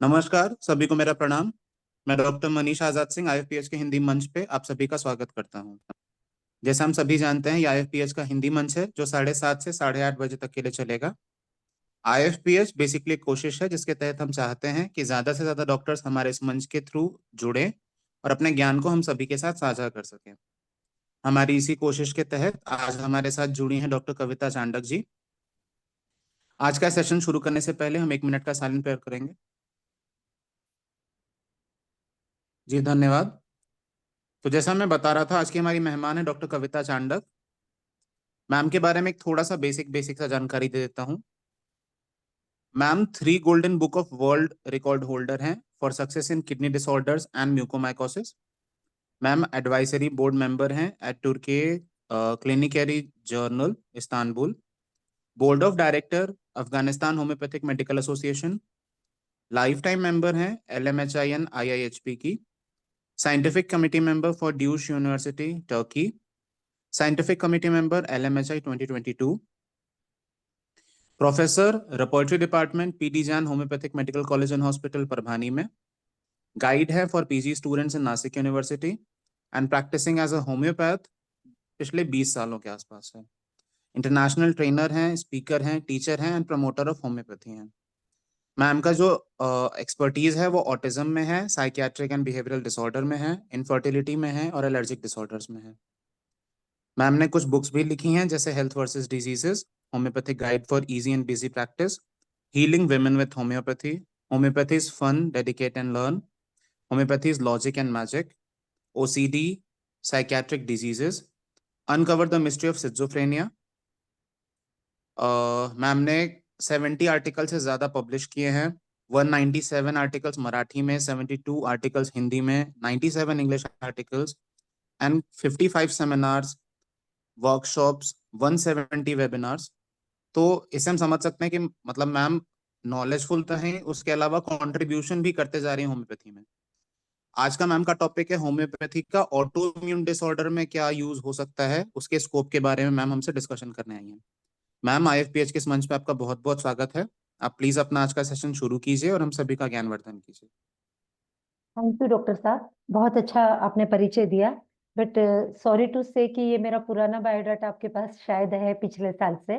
नमस्कार, सभी को मेरा प्रणाम। मैं डॉक्टर मनीष आजाद सिंह आईएफपीएच के हिंदी मंच पे आप सभी का स्वागत करता हूं। जैसा हम सभी जानते हैं, ये आईएफपीएच का हिंदी मंच है जो 7:30 से 8:30 बजे तक के लिए चलेगा। आईएफपीएच बेसिकली एक कोशिश है जिसके तहत हम चाहते हैं कि ज्यादा से ज्यादा डॉक्टर्स हमारे इस मंच के थ्रू जुड़े और अपने ज्ञान को हम सभी के साथ साझा कर सकें। हमारी इसी कोशिश के तहत आज हमारे साथ जुड़ी हैं डॉक्टर कविता चांडक जी। आज का सेशन शुरू करने से पहले हम 1 मिनट का साइलेंट प्रेयर करेंगे। जी धन्यवाद। तो जैसा मैं बता रहा था, आज की हमारी मेहमान है डॉक्टर कविता चांडक। मैम के बारे में एक थोड़ा सा बेसिक बेसिक सा जानकारी दे देता हूँ। Ma'am 3 golden book of world record holder हैं for success in kidney disorders and mucormycosis. Ma'am advisory board member हैं at Turkiye Klinikleri journal Istanbul. Board of director Afghanistan homeopathic medical association. Life time member हैं LMHIN IIHP की। Scientific committee member for Deutsche university Turkey. Scientific committee member LMHI 2022। Professor repertory department PD Jain homeopathic medical college and hospital Parbhani में। Guide है for PG students in Nashik university and practising as a homeopath पिछले 20 सालों के आसपास है। International trainer हैं, speaker हैं, teacher हैं एंड प्रमोटर ऑफ होम्योपैथी हैं। मैम का जो एक्सपर्टीज है वो ऑटिज्म में है, साइकियाट्रिक एंड बिहेवियरल डिसऑर्डर में है, इनफर्टिलिटी में है और एलर्जिक डिसऑर्डर्स में है। मैम ने कुछ बुक्स भी लिखी हैं जैसे health versus diseases, homeopathic guide for easy and busy practice, healing women with homeopathy, homeopathy is fun dedicate and learn, homeopathy is logic and magic, OCD, psychiatric diseases, uncover the mystery of schizophrenia. Ma'am ने 70 article से ज्यादा publish किए हैं। 197 articles Marathi में, 72 articles Hindi में, 97 English articles and 55 seminars, workshops, 170 webinars. तो इससे हम समझ सकते हैं कि मतलब मैम नॉलेजफुल तो है, उसके अलावा कंट्रीब्यूशन भी करते जा रही है होम्योपैथी में। आज का मैम का टॉपिक है होम्योपैथी का ऑटो इम्यून डिसऑर्डर में क्या यूज हो सकता है, उसके स्कोप के बारे में मैम हमसे डिस्कशन करने आई हैं। मैम IFPH के इस मंच पे आपका बहुत बहुत स्वागत है। आप प्लीज अपना आज का सेशन शुरू कीजिए और हम सभी का ज्ञानवर्धन कीजिए। थैंक यू डॉक्टर साहब, बहुत अच्छा आपने परिचय दिया। बट सॉरी टू से कि ये मेरा पुराना बायोडाटा आपके पास शायद है पिछले साल से,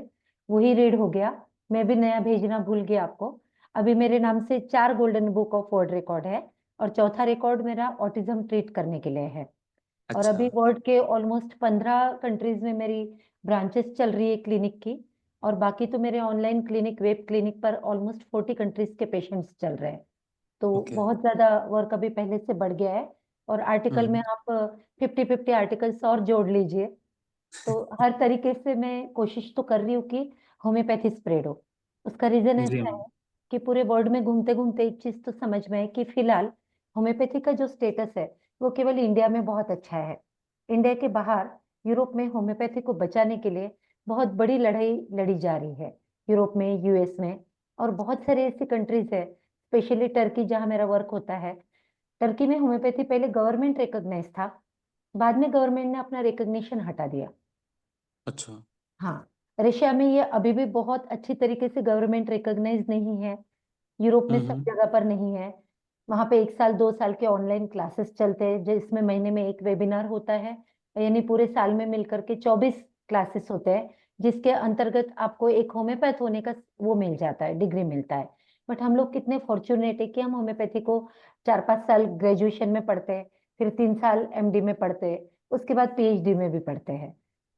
वही रीड हो गया। मैं भी नया भेजना भूल गया आपको। अभी मेरे नाम से 4 golden book of world record है और चौथा रिकॉर्ड मेरा ऑटिज्म ट्रीट करने के लिए है। और अच्छा। अभी वर्ल्ड के ऑलमोस्ट 15 कंट्रीज में मेरी ब्रांचेस चल रही है क्लिनिक की। और बाकी तो मेरे ऑनलाइन क्लिनिक, वेब क्लिनिक पर ऑलमोस्ट 40 कंट्रीज के पेशेंट्स चल रहे हैं। तो ओके। बहुत ज्यादा वर्क अभी पहले से बढ़ गया है। और आर्टिकल में हम्म। आप 50-50 आर्टिकल्स और जोड़ लीजिए। तो हर तरीके से मैं कोशिश तो कर रही हूँ कि होम्योपैथी स्प्रेड हो। उसका रीजन जी ऐसा मैम। है कि पूरे वर्ल्ड में घूमते घूमते एक चीज तो समझ में है कि फिलहाल होम्योपैथी का जो स्टेटस है वो केवल इंडिया में बहुत अच्छा है। इंडिया के बाहर यूरोप में होम्योपैथी को बचाने के लिए बहुत बड़ी लड़ाई लड़ी जा रही है। यूरोप में, US में और बहुत सारे ऐसी कंट्रीज है, स्पेशली टर्की जहाँ मेरा वर्क होता है। टर्की में होम्योपैथी पहले गवर्नमेंट रिकॉग्नाइज था, बाद में गवर्नमेंट ने अपना रिकॉग्निशन हटा दिया। अच्छा। हाँ, रशिया में ये अभी भी बहुत अच्छी तरीके से गवर्नमेंट रिकॉग्नाइज नहीं है। यूरोप में सब हम्म। जगह पर नहीं है। वहाँ पे 1 साल 2 साल के ऑनलाइन क्लासेस चलते हैं जिसमें महीने में एक वेबिनार होता है। यानी पूरे साल में मिलकर के 24 क्लासेस होते हैं, जिसके अंतर्गत आपको एक होम्योपैथ होने का वो मिल जाता है, डिग्री मिलता है। बट हम लोग कितने फॉर्चुनेट है कि हम होम्योपैथी को 4-5 साल ग्रेजुएशन में पढ़ते हैं, फिर 3 साल MD में पढ़ते हैं, उसके बाद PhD में भी पढ़ते हैं।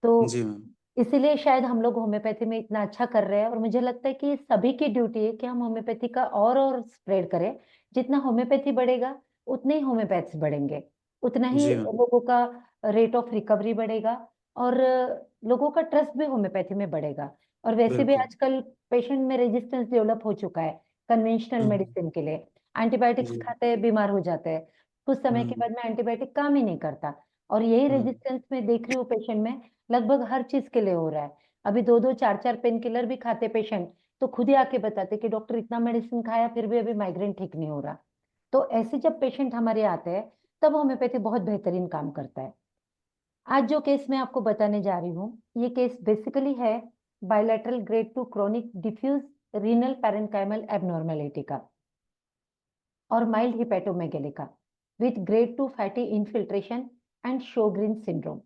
तो जी मैम। इसीलिए शायद हम लोग होम्योपैथी में इतना अच्छा कर रहे हैं। और मुझे लगता है कि ये सभी की ड्यूटी है कि हम होम्योपैथी का और स्प्रेड करें। जितना होम्योपैथी बढ़ेगा उतने ही होम्योपैथ्स बढ़ेंगे, उतना ही जी मैम। लोगों का रेट ऑफ रिकवरी बढ़ेगा और लोगों का ट्रस्ट भी होम्योपैथी में बढ़ेगा। और वैसे भी बिल्कुल। आजकल पेशेंट में रेजिस्टेंस डेवलप हो चुका है कन्वेंशनल हम्म। मेडिसिन के लिए। एंटीबायोटिक्स जी। खाते हैं, बीमार हो जाते हैं, कुछ समय के हम्म। बाद में एंटीबायोटिक काम ही नहीं करता। और यही हम्म। रेजिस्टेंस में देख रही हूँ पेशेंट में, लगभग हर चीज के लिए हो रहा है। अभी 2-2 4-4 पेन किलर भी खाते पेशेंट तो खुद ही आके बताते कि डॉक्टर इतना मेडिसिन खाया फिर भी अभी माइग्रेन ठीक नहीं हो रहा। तो ऐसे जब पेशेंट हमारे आते हैं तब होम्योपैथी बहुत बेहतरीन काम करता है। आज जो केस मैं आपको बताने जा रही हूँ, ये केस बेसिकली है bilateral grade 2 chronic diffuse renal parenchymal abnormality का। और माइल्ड हिपेटोमेगेलिका with grade 2 fatty infiltration and Sjogren syndrome.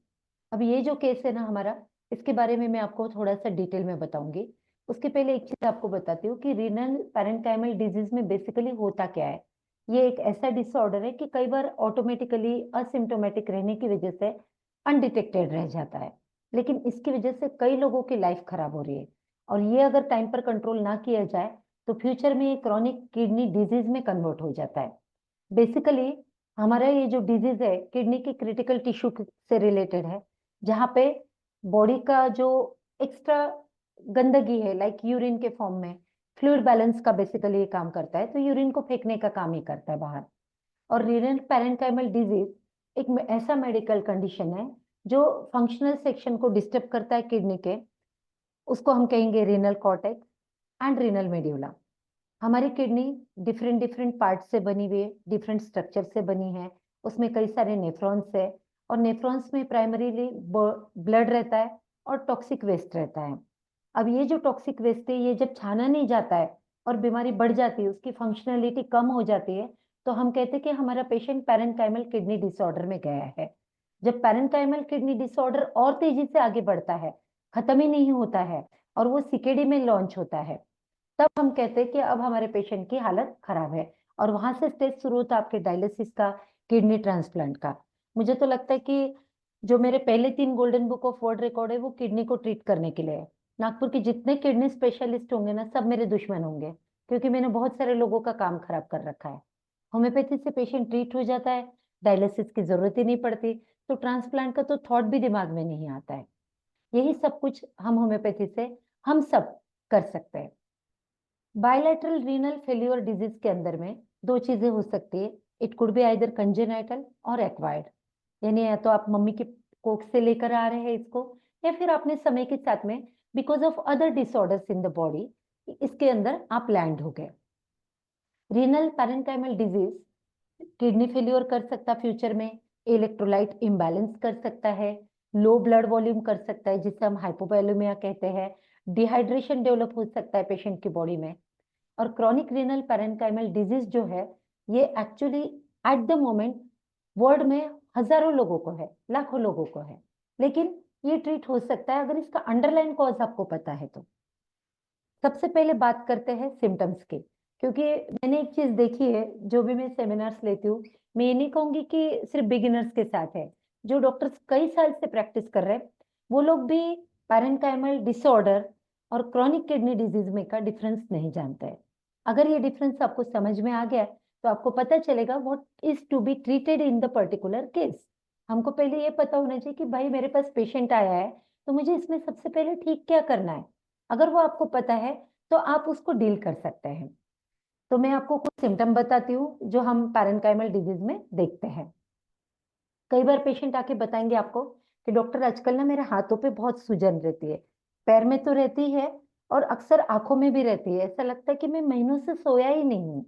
अब ये जो केस है ना हमारा, इसके बारे में मैं आपको थोड़ा सा डिटेल में बताऊंगी। उसके पहले एक चीज आपको बताती हूँ कि रीनल पैरेन्काइमल डिजीज में बेसिकली होता क्या है। ये एक ऐसा डिसऑर्डर है कि कई बार ऑटोमेटिकली असिम्टोमेटिक रहने की वजह से अनडिटेक्टेड रह जाता है, लेकिन इसकी वजह से कई लोगों की लाइफ खराब हो रही है। और ये अगर टाइम पर कंट्रोल ना किया जाए तो फ्यूचर में ये क्रॉनिक किडनी डिजीज में कन्वर्ट हो जाता है। बेसिकली हमारा ये जो डिजीज है किडनी की क्रिटिकल टिश्यू से रिलेटेड है, जहाँ पे बॉडी का जो एक्स्ट्रा गंदगी है लाइक यूरिन के फॉर्म में फ्लूइड बैलेंस का बेसिकली ये काम करता है, तो यूरिन को फेंकने का काम ही करता है बाहर। और रीनल पैरेन्काइमल डिजीज एक ऐसा मेडिकल कंडीशन है जो फंक्शनल सेक्शन को डिस्टर्ब करता है किडनी के, उसको हम कहेंगे renal cortex and renal medulla. हमारी किडनी डिफरेंट डिफरेंट पार्ट से बनी हुई है, डिफरेंट स्ट्रक्चर से बनी है, उसमें कई सारे नेफ्रॉन्स है, और नेफ्रॉन्स में प्राइमरीली ब्लड रहता है और टॉक्सिक वेस्ट रहता है। अब ये जो टॉक्सिक वेस्ट है ये जब छाना नहीं जाता है और बीमारी बढ़ जाती है, उसकी फंक्शनलिटी कम हो जाती है, तो हम कहते हैं कि हमारा पेशेंट पैरेन्काइमल किडनी डिसऑर्डर में गया है। जब पैरेन्काइमल किडनी डिसऑर्डर और तेजी से आगे बढ़ता है, खत्म ही नहीं होता है और वो सीकेडी में लॉन्च होता है, तब हम कहते हैं कि अब हमारे पेशेंट की हालत खराब है, और वहां से स्टेज शुरू होता है आपके डायलिसिस का, किडनी ट्रांसप्लांट का। मुझे तो लगता है कि जो मेरे पहले 3 golden book of world record है वो किडनी को ट्रीट करने के लिए है। नागपुर के जितने किडनी स्पेशलिस्ट होंगे ना, सब मेरे दुश्मन होंगे, क्योंकि मैंने बहुत सारे लोगों का काम खराब कर रखा है। होम्योपैथी से पेशेंट ट्रीट हो जाता है, डायलिसिस की जरूरत ही नहीं पड़ती, तो ट्रांसप्लांट का तो थॉट भी दिमाग में नहीं आता है। यही सब कुछ हम होम्योपैथी से हम सब कर सकते हैं। बायलैटरल रीनल फेल्योर डिजीज के अंदर में 2 चीजें हो सकती है, it could be either congenital और एक्वायर्ड, यानी या तो आप मम्मी की कोख से लेकर आ रहे हैं इसको, या फिर आपने समय के साथ में because of other disorders in the body इसके अंदर आप लैंड हो गए। Renal parenchymal disease kidney failure कर सकता फ्यूचर में, इलेक्ट्रोलाइट इम्बैलेंस कर सकता है, लो ब्लड वॉल्यूम कर सकता है जिसे हम हाइपोवैल्यूमिया कहते हैं, डिहाइड्रेशन डेवलप हो सकता है पेशेंट की बॉडी में। और क्रॉनिक रीनल पैरेन्काइमल डिजीज जो है ये actually at the moment world में हजारों लोगों को है, लाखों लोगों को है, लेकिन ये ट्रीट हो सकता है अगर इसका अंडरलाइन कॉज आपको पता है तो। सबसे पहले बात करते हैं सिम्टम्स की, क्योंकि मैंने एक चीज देखी है, जो भी मैं सेमिनार्स लेती हूँ, मैं ये नहीं कहूंगी कि सिर्फ बिगिनर्स के साथ है, जो डॉक्टर्स कई साल से प्रैक्टिस कर रहे हैं वो लोग भी पैरेन्काइमल डिसऑर्डर और क्रॉनिक किडनी डिजीज में का डिफरेंस नहीं जानते हैं। अगर ये डिफरेंस आपको समझ में आ गया तो आपको पता चलेगा what is to be treated in the particular case. हमको पहले ये पता होना चाहिए कि भाई मेरे पास पेशेंट आया है तो मुझे इसमें सबसे पहले ठीक क्या करना है। अगर वो आपको पता है तो आप उसको डील कर सकते हैं। तो मैं आपको कुछ सिम्टम बताती हूँ जो हम पैरेन्काइमल डिजीज में देखते हैं। कई बार पेशेंट आके बताएंगे आपको कि डॉक्टर आजकल ना मेरे हाथों पे बहुत सूजन रहती है, पैर में तो रहती है और अक्सर आंखों में भी रहती है, ऐसा लगता है कि मैं महीनों से सोया ही नहीं हूँ।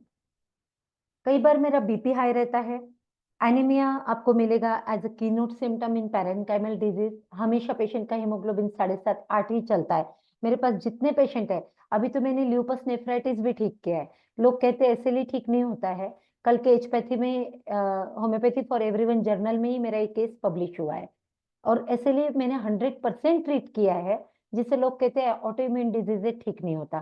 कई बार मेरा बीपी हाई रहता है। एनीमिया आपको मिलेगा as a keynote symptom in parenchymal disease. हमेशा पेशेंट का हीमोग्लोबिन 7.5-8 ही चलता है। मेरे पास जितने पेशेंट है, अभी तो मैंने ल्यूपस नेफ्राइटिस भी ठीक किया है। लोग कहते हैं ऐसे ठीक नहीं होता है। कल के एचपैथी में होम्योपैथी फॉर एवरीवन जर्नल में ही मेरा एक केस पब्लिश हुआ है, और ऐसे लिए मैंने 100% ट्रीट किया है, जिसे लोग कहते हैं ऑटो इम्यून डिजीज ठीक नहीं होता।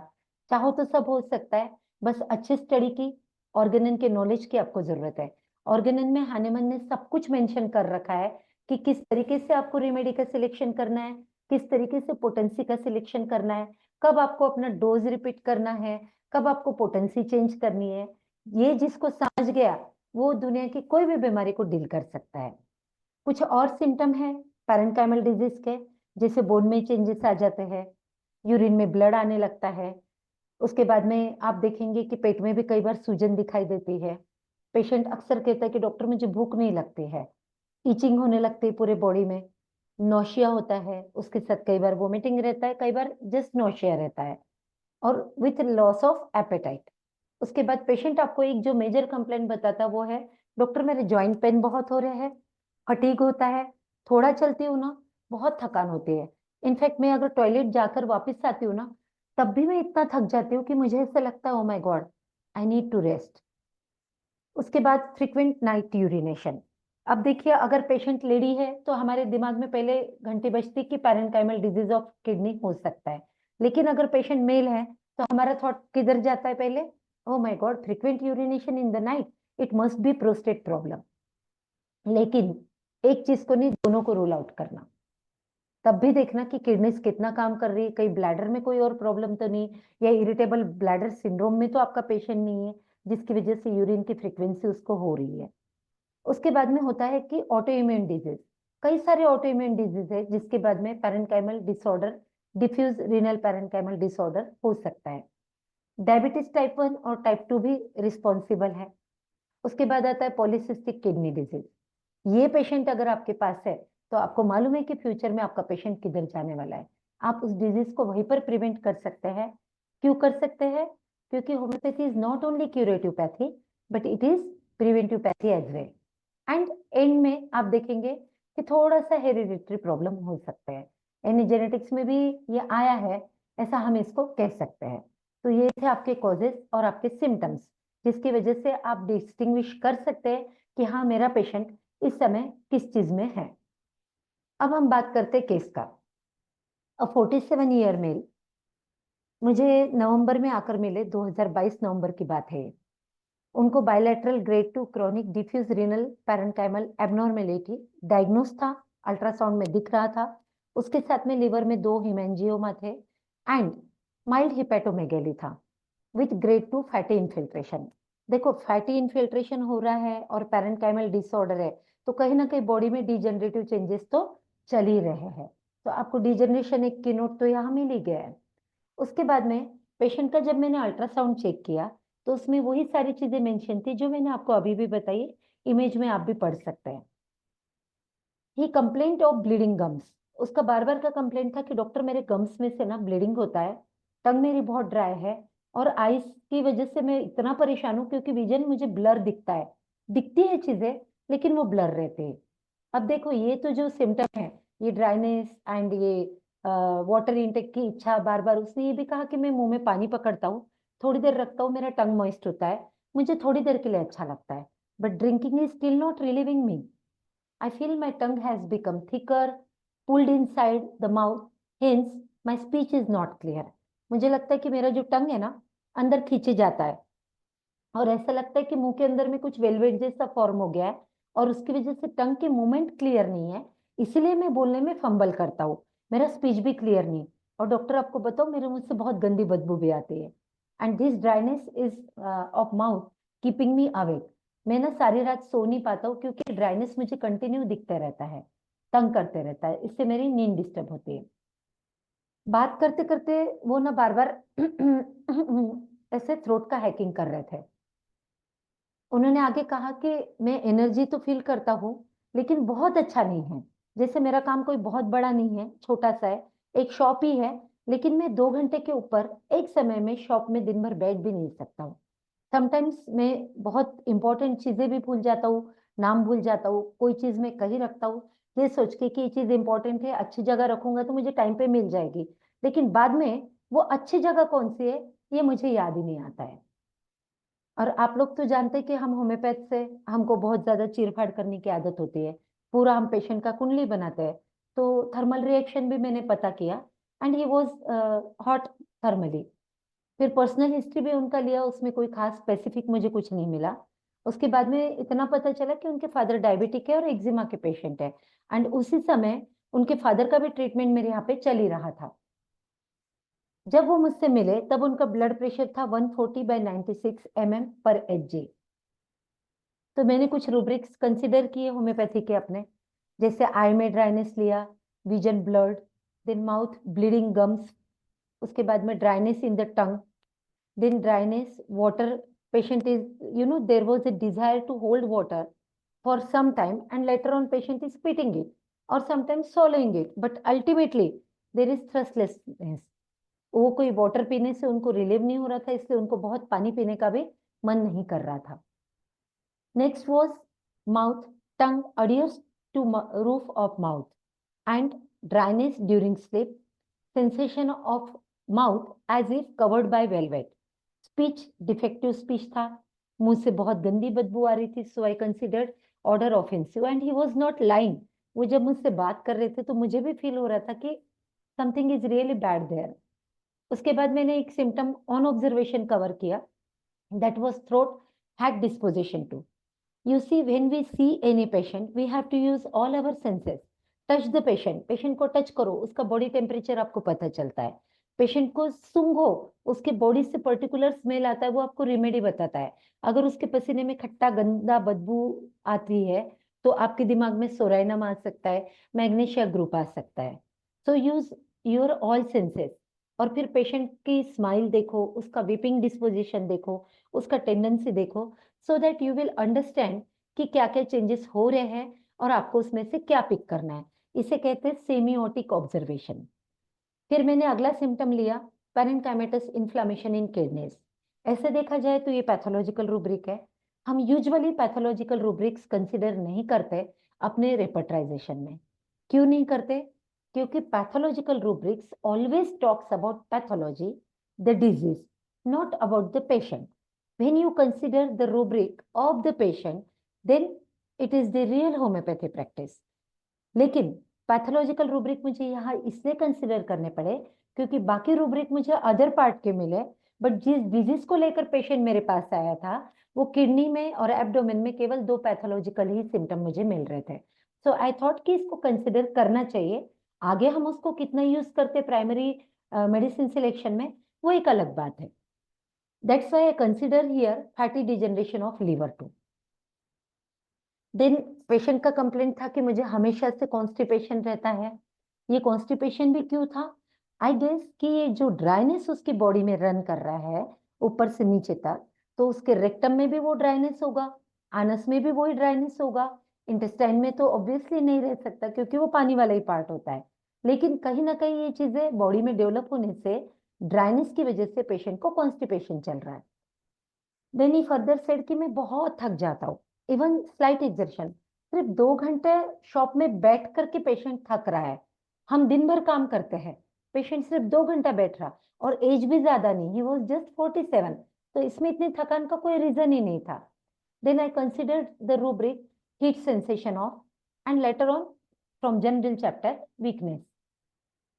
चाहो तो सब हो सकता है, बस अच्छे स्टडी की, ऑर्गेनन के नॉलेज की आपको जरूरत है। ऑर्गेनन में हानेमन ने सब कुछ मेंशन कर रखा है कि किस तरीके से आपको रेमेडी का सिलेक्शन करना है, किस तरीके से पोटेंसी का सिलेक्शन करना है, कब आपको अपना डोज रिपीट करना है, कब आपको पोटेंसी चेंज करनी है। ये जिसको समझ गया वो दुनिया की कोई भी बीमारी को डील कर सकता है। कुछ और सिम्टम है पैरेन्काइमल डिजीज के, जैसे बोन में चेंजेस आ जाते हैं, यूरिन में ब्लड आने लगता है, उसके बाद में आप देखेंगे कि पेट में भी कई बार सूजन दिखाई देती है। पेशेंट अक्सर कहता है कि डॉक्टर मुझे भूख नहीं लगती है, ईचिंग होने लगती है पूरे बॉडी में, नौशिया होता है, उसके साथ कई बार वोमिटिंग रहता है, कई बार जस्ट नौशिया रहता है, और विथ लॉस ऑफ एपेटाइट। उसके बाद पेशेंट आपको एक जो मेजर कंप्लेंट बताता वो है, डॉक्टर मेरे जॉइंट पेन बहुत हो रहे हैं, फटीग होता है, थोड़ा चलती हूँ ना बहुत थकान होती है, इनफैक्ट मैं अगर टॉयलेट जाकर वापस आती हूँ ना तब भी मैं इतना थक जाती हूँ कि मुझे ऐसा लगता है oh my god I need to rest. उसके बाद फ्रीक्वेंट नाइट यूरिनेशन। अब देखिए, अगर पेशेंट लेडी है तो हमारे दिमाग में पहले घंटी बजती कि पैरेन्काइमल डिजीज ऑफ किडनी हो सकता है, लेकिन अगर पेशेंट मेल है तो हमारा थॉट किधर जाता है पहले? ओ my God, frequent urination in the night, it must be prostate problem. लेकिन एक चीज को नहीं, दोनों को रूल आउट करना। तब भी देखना कि किडनीज कितना काम कर रही है, कहीं ब्लैडर में कोई और प्रॉब्लम तो नहीं, या इरिटेबल ब्लैडर सिंड्रोम में तो आपका पेशेंट नहीं है जिसकी वजह से यूरिन की फ्रीक्वेंसी उसको हो रही है। उसके बाद में होता है कि ऑटो इम्यून डिजीज। कई सारे ऑटो इम्यून डिजीज है जिसके बाद में parenchymal disorder, diffuse renal parenchymal disorder हो सकता है। डायबिटीज टाइप 1 और टाइप 2 भी रिस्पॉन्सिबल है। उसके बाद आता है पॉलीसिस्टिक किडनी डिजीज। ये पेशेंट अगर आपके पास है तो आपको मालूम है कि फ्यूचर में आपका पेशेंट किधर जाने वाला है। आप उस डिजीज को वहीं पर प्रिवेंट कर सकते हैं। क्यों कर सकते हैं? क्योंकि homeopathy is not only curative pathy but it is preventive pathy as well. And end में आप देखेंगे कि थोड़ा सा हेरिडिटरी प्रॉब्लम हो सकते हैं, यानी जेनेटिक्स में भी ये आया है, ऐसा हम इसको कह सकते हैं। तो ये थे आपके कॉजेस और आपके सिम्टम्स, जिसकी वजह से आप डिस्टिंग्विश कर सकते हैं कि हाँ, मेरा पेशेंट इस समय किस चीज में है। अब हम बात करते हैं केस का। अ 47 ईयर मेल मुझे नवंबर में आकर मिले, 2022 नवंबर की बात है। उनको bilateral grade 2 chronic diffuse renal parenchymal abnormality diagnose था, अल्ट्रासाउंड में दिख रहा था। उसके साथ में लिवर में 2 हिमेंजियोमा थे एंड माइल्ड हिपेटोमेगेली था विथ ग्रेड 2 फैटी इन्फिल्ट्रेशन। देखो, फैटी इन्फिल्ट्रेशन हो रहा है और पैरेन्काइमल डिसऑर्डर है तो कहीं ना कहीं बॉडी में डिजेनरेटिव चेंजेस तो चल ही रहे हैं। तो आपको डिजेनरेशन एक की नोट तो यहाँ मिल ही गया है। उसके बाद में पेशेंट का जब मैंने अल्ट्रासाउंड चेक किया तो उसमें वही सारी चीजें मेंशन थी जो मैंने आपको अभी भी बताई, इमेज में आप भी पढ़ सकते हैं। ही कंप्लेंट ऑफ ब्लीडिंग गम्स। उसका बार बार का कंप्लेंट था कि डॉक्टर, मेरे गम्स में से ना ब्लीडिंग होता है, टंग मेरी बहुत ड्राई है और आइस की वजह से मैं इतना परेशान हूँ क्योंकि विजन मुझे ब्लर दिखता है, दिखती है चीजें लेकिन वो ब्लर रहते हैं। अब देखो, ये तो जो सिम्टम है, ये ड्राइनेस एंड ये वाटर इनटेक की इच्छा बार बार, उसने ये भी कहा कि मैं मुंह में पानी पकड़ता हूँ, थोड़ी देर रखता हूँ, मेरा टंग मॉइस्ट होता है, मुझे थोड़ी देर के लिए अच्छा लगता है, but drinking is still not relieving me. I feel my tongue has become thicker, pulled inside the mouth, hence my speech is not clear. मुझे लगता है कि मेरा जो टंग है ना, अंदर खींचे जाता है और ऐसा लगता है कि मुंह के अंदर में कुछ वेलवेट जैसा फॉर्म हो गया है और उसकी वजह से टंग के मूवमेंट क्लियर नहीं है, इसीलिए मैं बोलने में फंबल करता हूँ, मेरा स्पीच भी क्लियर नहीं। और डॉक्टर, आपको बताओ, मेरे मुंह से बहुत गंदी बदबू भी आती है and this dryness is of mouth keeping me awake. मैं ना सारी रात सो नहीं पाता हूँ क्योंकि ड्राइनेस मुझे कंटिन्यू दिखते रहता है, तंग करते रहता है, इससे मेरी नींद डिस्टर्ब होती है। बात करते करते वो ना बार बार ऐसे थ्रोट का हैकिंग कर रहे थे। उन्होंने आगे कहा कि मैं एनर्जी तो फील करता हूँ लेकिन बहुत अच्छा नहीं है, जैसे मेरा काम कोई बहुत बड़ा नहीं है, छोटा सा है, एक शॉप ही है, लेकिन मैं 2 घंटे के ऊपर एक समय में शॉप में दिन भर बैठ भी नहीं सकता हूँ। समटाइम्स मैं बहुत इंपॉर्टेंट चीजें भी भूल जाता हूँ, नाम भूल जाता हूँ, कोई चीज मैं कहीं रखता हूँ ये सोच के कि ये चीज इंपॉर्टेंट है, अच्छी जगह रखूंगा तो मुझे टाइम पे मिल जाएगी, लेकिन बाद में वो अच्छी जगह कौन सी है ये मुझे याद ही नहीं आता है। और आप लोग तो जानते हैं कि हम होम्योपैथ से हमको बहुत ज्यादा चीरफाड़ करने की आदत होती है, पूरा हम पेशेंट का कुंडली बनाते हैं। तो थर्मल रिएक्शन भी मैंने पता किया and he was hot thermally. फिर पर्सनल हिस्ट्री भी उनका लिया, उसमें कोई खास स्पेसिफिक मुझे कुछ नहीं मिला। उसके बाद में इतना पता चला कि उनके फादर डायबिटिक है और एक्जिमा के पेशेंट है एंड उसी समय उनके फादर का भी ट्रीटमेंट मेरे यहाँ पे चल ही रहा था। जब वो मुझसे मिले तब उनका ब्लड प्रेशर था 140/96 mm/Hg। तो मैंने कुछ रूब्रिक्स कंसिडर किए होम्योपैथी के अपने, जैसे आई में ड्राइनेस लिया, vision blurred, then mouth bleeding gums, उसके बाद में dryness in the tongue, then dryness, water, patient is, there was a desire to hold water for some time and later on patient is spitting it or sometimes swallowing it, but ultimately there is thirstlessness। वो कोई water पीने से उनको relieve नहीं हो रहा था, इसलिए उनको बहुत पानी पीने का भी मन नहीं कर रहा था। Next was mouth, tongue adheres to roof of mouth and dryness during sleep, sensation of mouth as if covered by velvet, speech defective speech था, मुंह से बहुत गंदी बदबू आ रही थी, so I considered odour offensive and he was not lying. वो जब मुझसे बात कर रहे थे तो मुझे भी फील हो रहा था कि something is really bad there. उसके बाद मैंने एक सिम्टम ऑन ऑब्जर्वेशन कवर किया, that was throat hack disposition to. You see, when we see any patient, we have to use all our senses. Touch the patient. Patient को touch करो, उसका body temperature आपको पता चलता है। Patient को सूंघो, उसके बॉडी से पर्टिकुलर स्मेल आता है, वो आपको रेमेडी बताता है। अगर उसके पसीने में खट्टा गंदा बदबू आती है तो आपके दिमाग में सोराइनम आ सकता है, मैग्नीशिया ग्रुप आ सकता है। सो यूज योर ऑल सेंसेस। और फिर पेशेंट की स्माइल देखो, उसका वीपिंग डिस्पोजिशन देखो, उसका टेंडेंसी देखो, so that you will understand कि क्या क्या चेंजेस हो रहे हैं और आपको उसमें से क्या पिक करना है। इसे कहते हैं सेमियोटिक ऑब्जर्वेशन। फिर मैंने अगला सिम्टम लिया, पेरेन्काइमेटस इन्फ्लामेशन इन किडनीज। ऐसे देखा जाए तो ये पैथोलॉजिकल रूब्रिक है। हम यूजुअली पैथोलॉजिकल रूब्रिक्स कंसिडर नहीं करते अपने रेपर्टाइजेशन में। क्यों नहीं करते? क्योंकि pathological rubrics always talks about pathology, the disease, not about the patient. When you consider the rubric of the patient, then it is the real homeopathy practice. लेकिन pathological rubric मुझे यहाँ इसलिए कंसिडर करने पड़े क्योंकि बाकी रूब्रिक मुझे other part के मिले, बट जिस डिजीज को लेकर पेशेंट मेरे पास आया था वो किडनी में और एब्डोमेन में केवल 2 पैथोलॉजिकल ही सिम्टम मुझे मिल रहे थे। सो आई थॉट कि इसको कंसिडर करना चाहिए। आगे हम उसको कितना यूज करते प्राइमरी मेडिसिन सिलेक्शन में, वो एक अलग बात है। That's why I consider here fatty degeneration of liver too. Then patient का कंप्लेंट था कि मुझे हमेशा से कॉन्स्टिपेशन रहता है। ये कॉन्स्टिपेशन भी क्यों था? आई गेस कि ये जो ड्राइनेस उसकी बॉडी में रन कर रहा है ऊपर से नीचे तक, तो उसके रेक्टम में भी वो ड्राइनेस होगा, आनस में भी वही ड्राइनेस होगा, इंटेस्टाइन में तो ऑब्वियसली नहीं रह सकता क्योंकि वो पानी वाला ही पार्ट होता है। लेकिन कहीं ना कहीं ये चीजें बॉडी में डेवलप होने से ड्राइनेस की वजह से पेशेंट को कॉन्स्टिपेशन चल रहा है। देन ही फर्दर सेड कि मैं बहुत थक जाता हूँ, इवन स्लाइट एग्जर्शन। सिर्फ 2 घंटे शॉप में बैठ करके पेशेंट थक रहा है। हम दिन भर काम करते हैं, पेशेंट सिर्फ 2 घंटा बैठ रहा, और एज भी ज्यादा नहीं, ही वॉज जस्ट 47। तो इसमें इतनी थकान का कोई रीजन ही नहीं था। Then I considered the rubric heat sensation of, and later on from general chapter weakness.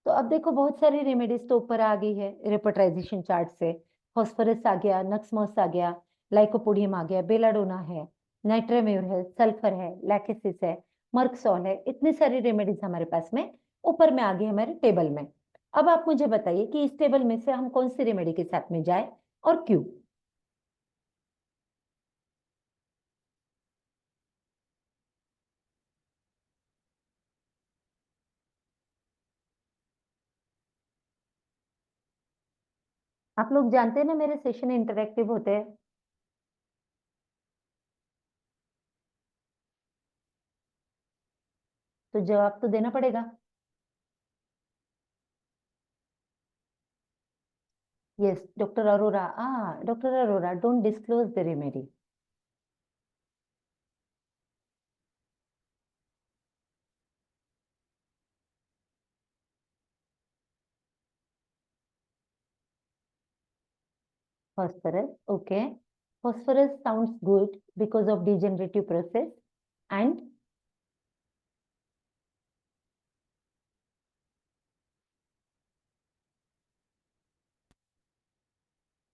तो अब देखो बहुत सारी रेमेडीज तो ऊपर आ गई है रेपर्टाइजेशन चार्ट से। फॉस्फोरस आ गया, नक्समोस आ गया, लाइकोपोडियम आ गया, बेलाडोना है, नाइट्रेम्योर है, सल्फर है, लैकेसिस है, मर्कसॉल है। इतनी सारी रेमेडीज हमारे पास में ऊपर में आ गई हमारे टेबल में। अब आप मुझे बताइए कि इस टेबल में से हम कौन सी रेमेडी के साथ में जाए और क्यों? आप लोग जानते हैं ना मेरे सेशन इंटरेक्टिव होते हैं। तो जवाब तो देना पड़ेगा। Yes doctor Arora, doctor Arora, don't disclose the remedy. Phosphorus, okay. Phosphorus sounds good because of degenerative process, and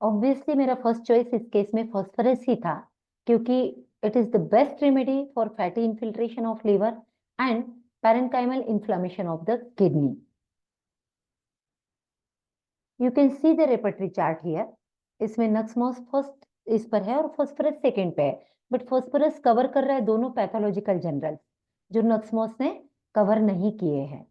obviously मेरा फर्स्ट चॉइस इस केस में phosphorus ही था, क्योंकि it is the best remedy for fatty infiltration of liver and parenchymal inflammation of the kidney. You can see the repertory chart here. इसमें नक्समोस first इस पर है और फॉस्फोरस सेकंड पे है, बट फॉस्फोरस कवर कर रहा है दोनों पैथोलॉजिकल जनरल्स जो नक्समोस ने कवर नहीं किए हैं।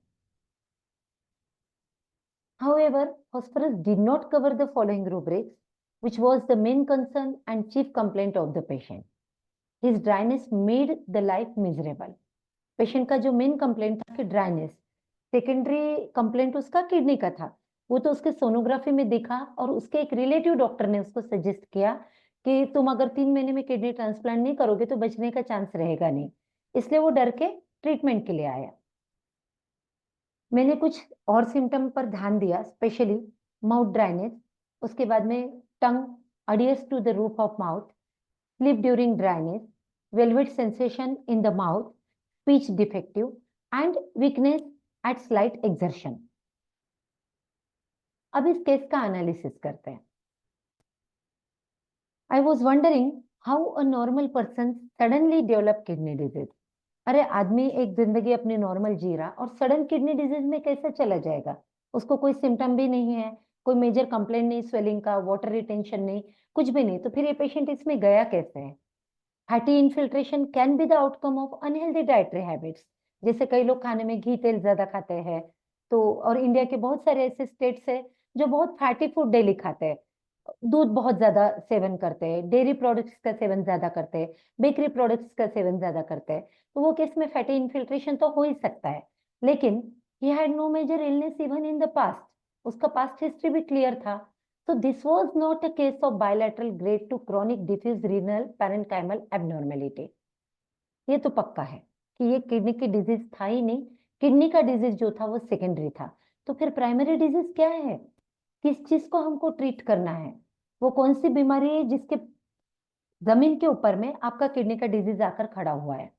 However, phosphorus did not cover the following rubrics, which was the main concern and chief complaint of the patient. His dryness made the life miserable. Patient का जो मेन कंप्लेंट था कि dryness, secondary complaint उसका kidney का था। वो तो उसके सोनोग्राफी में दिखा और उसके एक रिलेटिव डॉक्टर ने उसको सजेस्ट किया कि तुम अगर 3 महीने में किडनी ट्रांसप्लांट नहीं करोगे तो बचने का चांस रहेगा नहीं, इसलिए वो डर के ट्रीटमेंट के लिए आया। मैंने कुछ और सिम्टम पर ध्यान दिया, स्पेशली माउथ ड्राइनेस, उसके बाद में tongue adheres to the roof of mouth, sleep during dryness, velvet sensation in the mouth, speech defective, and weakness at slight exertion. अब इस केस का एनालिसिस करते हैं. I was wondering how a normal person suddenly develop kidney disease. अरे आदमी एक जिंदगी अपनी नॉर्मल जी रहा और सडन किडनी डिजीज में कैसे चला जाएगा? उसको कोई सिम्टम भी नहीं है, कोई मेजर कंप्लेंट नहीं, स्वेलिंग का, वाटर रिटेंशन नहीं, कुछ भी नहीं, तो फिर ये पेशेंट इसमें गया कैसे है? Fatty infiltration can be the outcome of unhealthy dietary habits. जैसे कई लोग खाने में घी तेल ज्यादा खाते हैं, तो और इंडिया के बहुत सारे ऐसे स्टेट्स है जो बहुत फैटी फूड डेली खाते हैं, दूध बहुत ज्यादा सेवन करते हैं, डेयरी प्रोडक्ट्स का सेवन ज्यादा करते हैं, बेकरी प्रोडक्ट्स का सेवन ज्यादा करते हैं, तो वो केस में फैटी इन्फिल्ट्रेशन तो हो ही सकता है. लेकिन he had no major illness even in the past. उसका पास्ट हिस्ट्री भी क्लियर था. So this was not a case of bilateral grade to chronic diffuse renal parenchymal abnormality. ये तो पक्का है कि ये किडनी की डिजीज था ही नहीं. किडनी का डिजीज जो था वो सेकेंडरी था. तो फिर प्राइमरी डिजीज क्या है? किस चीज को हमको ट्रीट करना है? वो कौन सी बीमारी है जिसके जमीन के ऊपर में आपका किडनी का डिजीज आकर खड़ा हुआ है?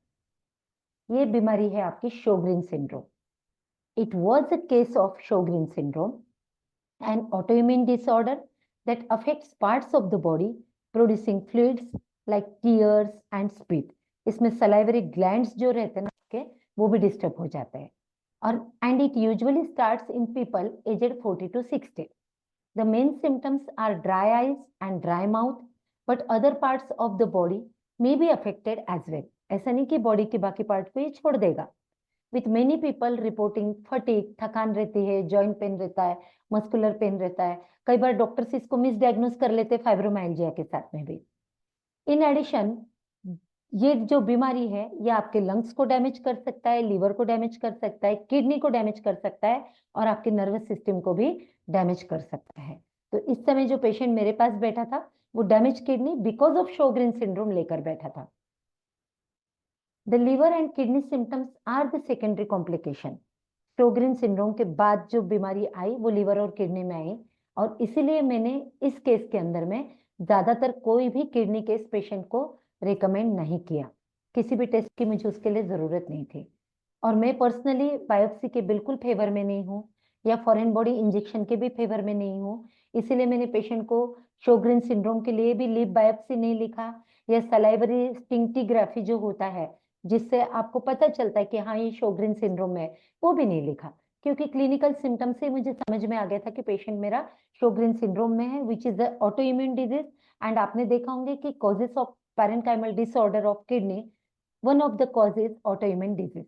ये बीमारी है आपकी Sjogren syndrome. It was a case of Sjogren syndrome, an autoimmune disorder that affects parts of the body producing fluids like tears and spit. इसमें salivary glands जो रहते हैं ना आपके, वो भी डिस्टर्ब हो जाते हैं. और and it usually starts in people aged 40 to 60. The main symptoms are dry eyes and dry mouth, but other parts of the body may be affected as well. ऐसा नहीं कि बॉडी के बाकी पार्ट को ये छोड़ देगा. With many people reporting fatigue, थकान रहती है, जॉइंट पेन रहता है, मस्कुलर पेन रहता है. कई बार डॉक्टर्स इसको मिसडायग्नोज कर लेते हैं फाइब्रोमाइल्जिया के साथ में भी. इन एडिशन ये जो बीमारी है ये आपके लंग्स को डैमेज कर सकता है, लीवर को डैमेज कर सकता है, किडनी को डैमेज कर सकता है और आपके नर्वस सिस्टम को भी डैमेज कर सकता है. तो इस समय जो पेशेंट मेरे पास बैठा था वो damage kidney because of Sjogren syndrome लेकर बैठा था. The liver and kidney symptoms are the secondary complication. Sjogren syndrome के बाद जो बीमारी आई वो लिवर और किडनी में आई, और इसीलिए मैंने इस केस के अंदर में ज्यादातर कोई भी किडनी केस पेशेंट को रिकमेंड नहीं किया. किसी भी टेस्ट की मुझे उसके लिए जरूरत नहीं थी. और मैं पर्सनली बायोप्सी के बिल्कुल फेवर में नहीं हूँ या फॉरेन बॉडी इंजेक्शन के भी फेवर में नहीं हूँ. इसीलिए मैंने पेशेंट को शोग्रिन सिंड्रोम के लिए भी लिप बायोप्सी नहीं लिखा, या सलाइवरी स्टिंटिग्राफी जो होता है जिससे आपको पता चलता है कि हाँ ये शोग्रिन सिंड्रोम है, वो भी नहीं लिखा, क्योंकि क्लिनिकल सिम्टम से मुझे समझ में आ गया था कि पेशेंट मेरा शोग्रिन सिंड्रोम में है, which is the autoimmune disease. And आपने देखा होंगे कि causes of parenchymal disorder of kidney, one of the causes autoimmune disease.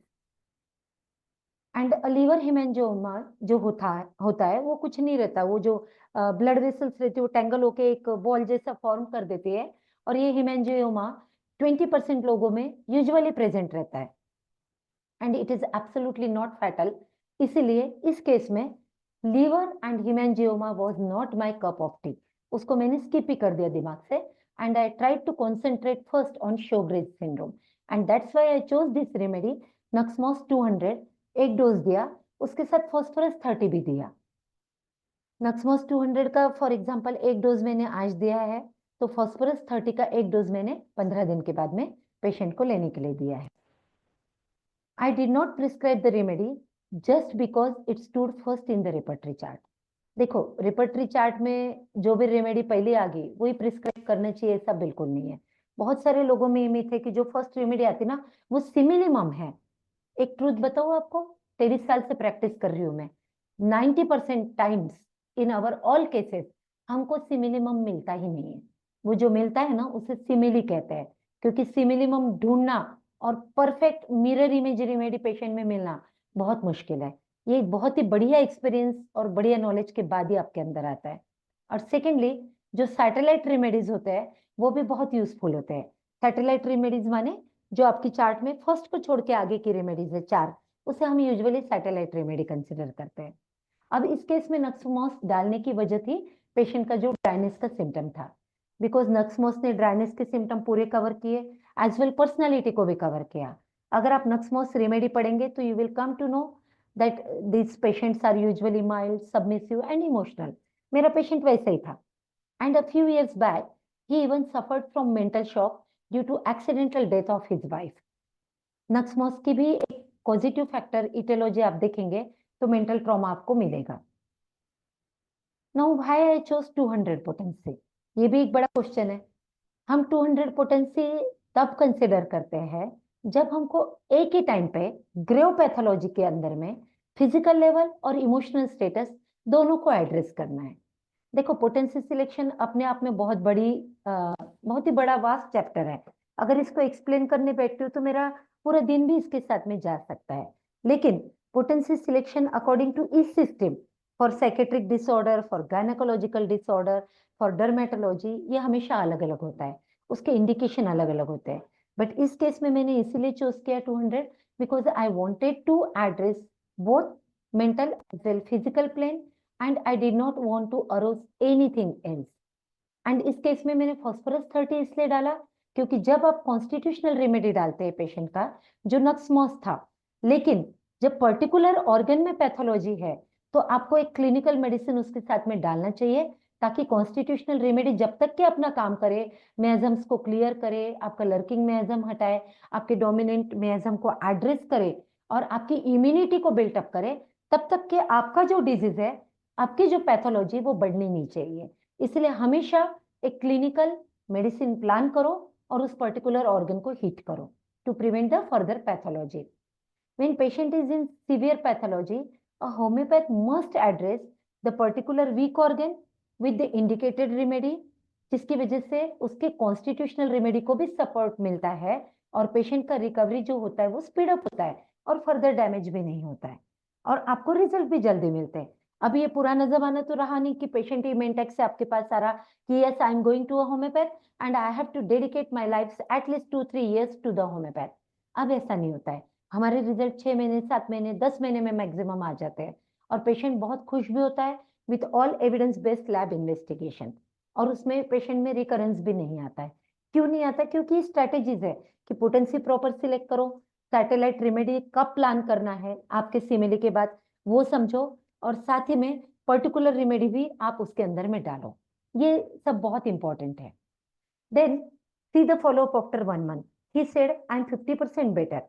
And liver hemangioma जो होता है वो कुछ नहीं रहता. वो जो ब्लड वेसल्स रहती है वो टैंगल होके एक बॉल जैसा फॉर्म कर देती है, और ये हेमेंजियोमा 20% लोगों में यूजुअली प्रेजेंट रहता है, and it is absolutely not fatal. इसीलिए इस केस में liver and hemangioma was not my cup of tea. उसको मैंने स्किप ही कर दिया दिमाग से, and I tried to concentrate first on Sjogren syndrome, and that's why I chose this remedy. Nux moschata 200 एक डोज दिया, उसके साथ फॉस्फोरस 30 भी दिया. नक्समोस 200 का फॉर एग्जांपल एक डोज मैंने आज दिया है, तो फॉस्फोरस 30 का एक डोज मैंने 15 दिन के बाद में पेशेंट को लेने के लिए दिया है. I did not prescribe the remedy just because it stood first in the repertory chart. देखो रिपर्टरी चार्ट में जो भी रेमेडी पहले आ गई वही प्रिस्क्राइब करना चाहिए, ऐसा बिल्कुल नहीं है. बहुत सारे लोगों में ये मिथ है कि जो फर्स्ट रेमेडी आती ना वो सिमिलिमम है. एक ट्रूथ बताओ आपको, 23 साल से प्रैक्टिस कर रही हूँ मैं, 90% times in our all cases हमको सिमिलिमम मिलता ही नहीं है. वो जो मिलता है ना उसे सिमिली कहते हैं, क्योंकि सिमिलिमम ढूंढना और perfect mirror image remedy patient में मिलना बहुत मुश्किल है. ये एक बहुत ही बढ़िया एक्सपीरियंस और बढ़िया नॉलेज के बाद ही आपके अंदर आता है. और सेकेंडली जो सैटेलाइट रेमेडीज होते हैं वो भी बहुत यूजफुल होते हैं. सैटेलाइट रेमेडीज माने जो आपकी चार्ट में फर्स्ट को छोड़ के आगे की रेमेडीज है 4, उसे हम यूजुअली सैटेलाइट रेमेडी कंसिडर करते हैं. अब इस केस में नक्समोस डालने की वजह थी पेशेंट का जो ड्राइनेस का सिम्टम था, बिकॉज नक्समोस ने ड्राइनेस के सिम्टम पूरे कवर किए, एज वेल पर्सनालिटी को भी कवर किया. अगर आप नक्समोस रेमेडी पढ़ेंगे तो you will come to know that this patients are usually mild, submissive and emotional. मेरा पेशेंट वैसे ही था, and a few years back he even suffered from mental shock due to accidental death of his wife. Nux moschata की भी एक positive factor etiology आप देखेंगे तो मेंटल ट्रॉमा आपको मिलेगा। Now why I chose 200 potency, ये भी एक बड़ा क्वेश्चन है। हम 200 पोटेंसी तब कंसिडर करते हैं जब हमको एक ही टाइम पे ग्रेव पैथोलॉजी के अंदर में फिजिकल लेवल और इमोशनल स्टेटस दोनों को एड्रेस करना है। देखो, पोटेंसी सिलेक्शन अपने आप में बहुत ही बड़ा वास्ट चैप्टर है। अगर इसको एक्सप्लेन करने बैठती हूँ तो मेरा पूरा दिन भी इसके साथ में जा सकता है। लेकिन potency selection according to each system, for psychiatric disorder, for gynaecological disorder, for dermatology, ये हमेशा अलग अलग होता है, उसके इंडिकेशन अलग अलग होते हैं। बट इस केस में मैंने इसीलिए चूज किया 200 because I wanted to address both mental as well physical plane and I did not want to arouse anything else. And इस केस में मैंने फॉस्फोरस 30 इसलिए डाला क्योंकि जब आप कॉन्स्टिट्यूशनल रेमेडी डालते हैं पेशेंट का, जो नक्समोस था, लेकिन जब पर्टिकुलर ऑर्गन में पैथोलॉजी है तो आपको एक क्लिनिकल मेडिसिन उसके साथ में डालना चाहिए ताकि कॉन्स्टिट्यूशनल रेमेडी जब तक के अपना काम करे, मेजम्स को क्लियर करे, आपका लर्किंग मेजम हटाए, आपके डोमिनेंट मेजम को एड्रेस करे और आपकी इम्यूनिटी को बिल्टअप करे, तब तक के आपका जो डिजीज है, आपकी जो पैथोलॉजी वो बढ़नी नहीं चाहिए। इसलिए हमेशा एक क्लिनिकल मेडिसिन प्लान करो और उस पर्टिकुलर ऑर्गन को हिट करो to prevent the further pathology. When patient is in severe pathology, a homeopath must address the particular weak organ with the indicated remedy, जिसकी वजह से उसके कॉन्स्टिट्यूशनल रेमेडी को भी सपोर्ट मिलता है और पेशेंट का रिकवरी जो होता है वो स्पीड अप होता है और फर्दर डैमेज भी नहीं होता है और आपको रिजल्ट भी जल्दी मिलते हैं। अभी ये पुराना जमाना तो रहा नहीं कि पेशेंट ही मेंटेक से आपके पास आ रहा कि yes I am going to a homeopath and I have to dedicate my life at least 2-3 years to the homeopath. अब ऐसा नहीं होता है, हमारे रिजल्ट 6 महीने, 7 महीने, 10 महीने में मैक्सिमम आ जाते हैं और पेशेंट बहुत खुश भी होता है with all evidence based lab investigation. और उसमें पेशेंट में रिकरेंस भी नहीं आता है। क्यों नहीं आता? क्योंकि स्ट्रेटेजीज है कि पोटेंसी प्रॉपर सिलेक्ट करो, सैटेलाइट रेमेडी कब प्लान करना है आपके सिमिली के बाद वो समझो और साथ ही में पर्टिकुलर रेमेडी भी आप उसके अंदर में डालो। ये सब बहुत इंपॉर्टेंट है। Then see the follow up after 1 month. He said I am 50% better.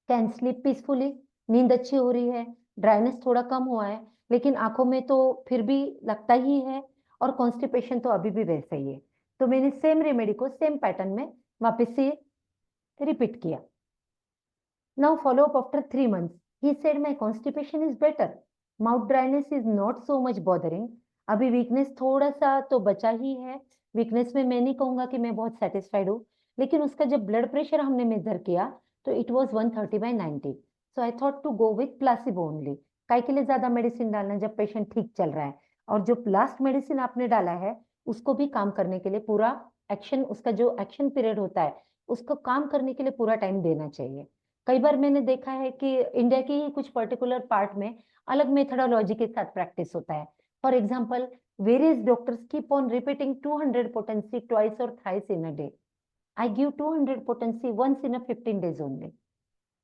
Can sleep peacefully, नींद अच्छी हो रही है, ड्राइनेस थोड़ा कम हुआ है, लेकिन आंखों में तो फिर भी लगता ही है और कॉन्स्टिपेशन तो अभी भी वैसा ही है। तो मैंने सेम रेमेडी को सेम पैटर्न में वापस से रिपीट किया। Now follow up after 3 months. He said my constipation is better. Mouth dryness is not so much bothering. अभी वीकनेस थोड़ा सा तो बचा ही है। वीकनेस में मैं नहीं कहूंगा कि मैं बहुत सेटिस्फाइड हूँ, लेकिन उसका जब ब्लड प्रेशर हमने मेजर किया तो it was 130/90. So I thought to go with placebo only. काहे के लिए ज्यादा मेडिसिन डालना जब पेशेंट ठीक चल रहा है? और जो लास्ट मेडिसिन आपने डाला है उसको भी काम करने के लिए पूरा एक्शन, उसका जो एक्शन पीरियड होता है उसको काम करने के लिए पूरा टाइम देना चाहिए। कई बार मैंने देखा है कि इंडिया की ही कुछ पर्टिकुलर पार्ट में अलग मेथडोलॉजी के साथ प्रैक्टिस होता है। For example, various doctors keep on repeating 200 potency twice or thrice in a day. I give 200 potency once in a 15 days only.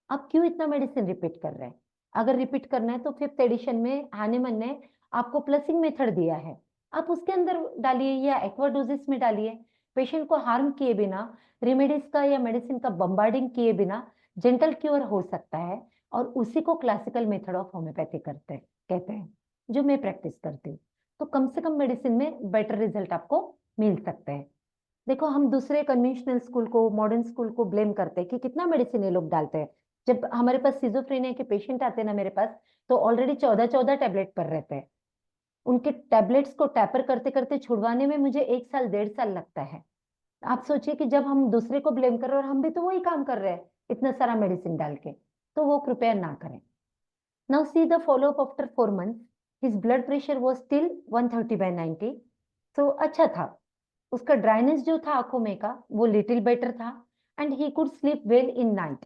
आप क्यों इतना मेडिसिन रिपीट कर रहे हैं? अगर रिपीट करना है तो 5th एडिशन में हानेमन ने आपको प्लसिंग मेथड दिया है, आप उसके अंदर डालिए या एक्वाडोजिस में डालिए। पेशेंट को हार्म किए बिना, रेमेडीज का या मेडिसिन का बम्बार्डिंग किए बिना जेंटल क्योर हो सकता है और उसी को क्लासिकल मेथड ऑफ होम्योपैथी कहते हैं, जो मैं प्रैक्टिस करती हूँ। तो कम से कम मेडिसिन में बेटर रिजल्ट आपको मिल सकते हैं। देखो, हम दूसरे कन्वेंशनल स्कूल को, मॉडर्न स्कूल को ब्लेम करते हैं कि कितना मेडिसिन ये लोग डालते हैं। जब हमारे पास सिजोफ्रेनिया के पेशेंट आते हैं ना मेरे पास, तो ऑलरेडी 14 टैबलेट पर रहते हैं। उनके टैबलेट्स को टैपर करते करते छुड़वाने में मुझे 1 साल 1.5 साल लगता है। आप सोचिए कि जब हम दूसरे को ब्लेम कर रहे हैं और हम भी तो वही काम कर रहे हैं इतना सारा मेडिसिन डाल के, तो वो कृपया ना करें। Now see the follow up after 4 months. His blood pressure was still 130/90. सो अच्छा था। उसका ड्राइनेस जो था आंखों में का वो लिटिल बेटर था and he could sleep well in night,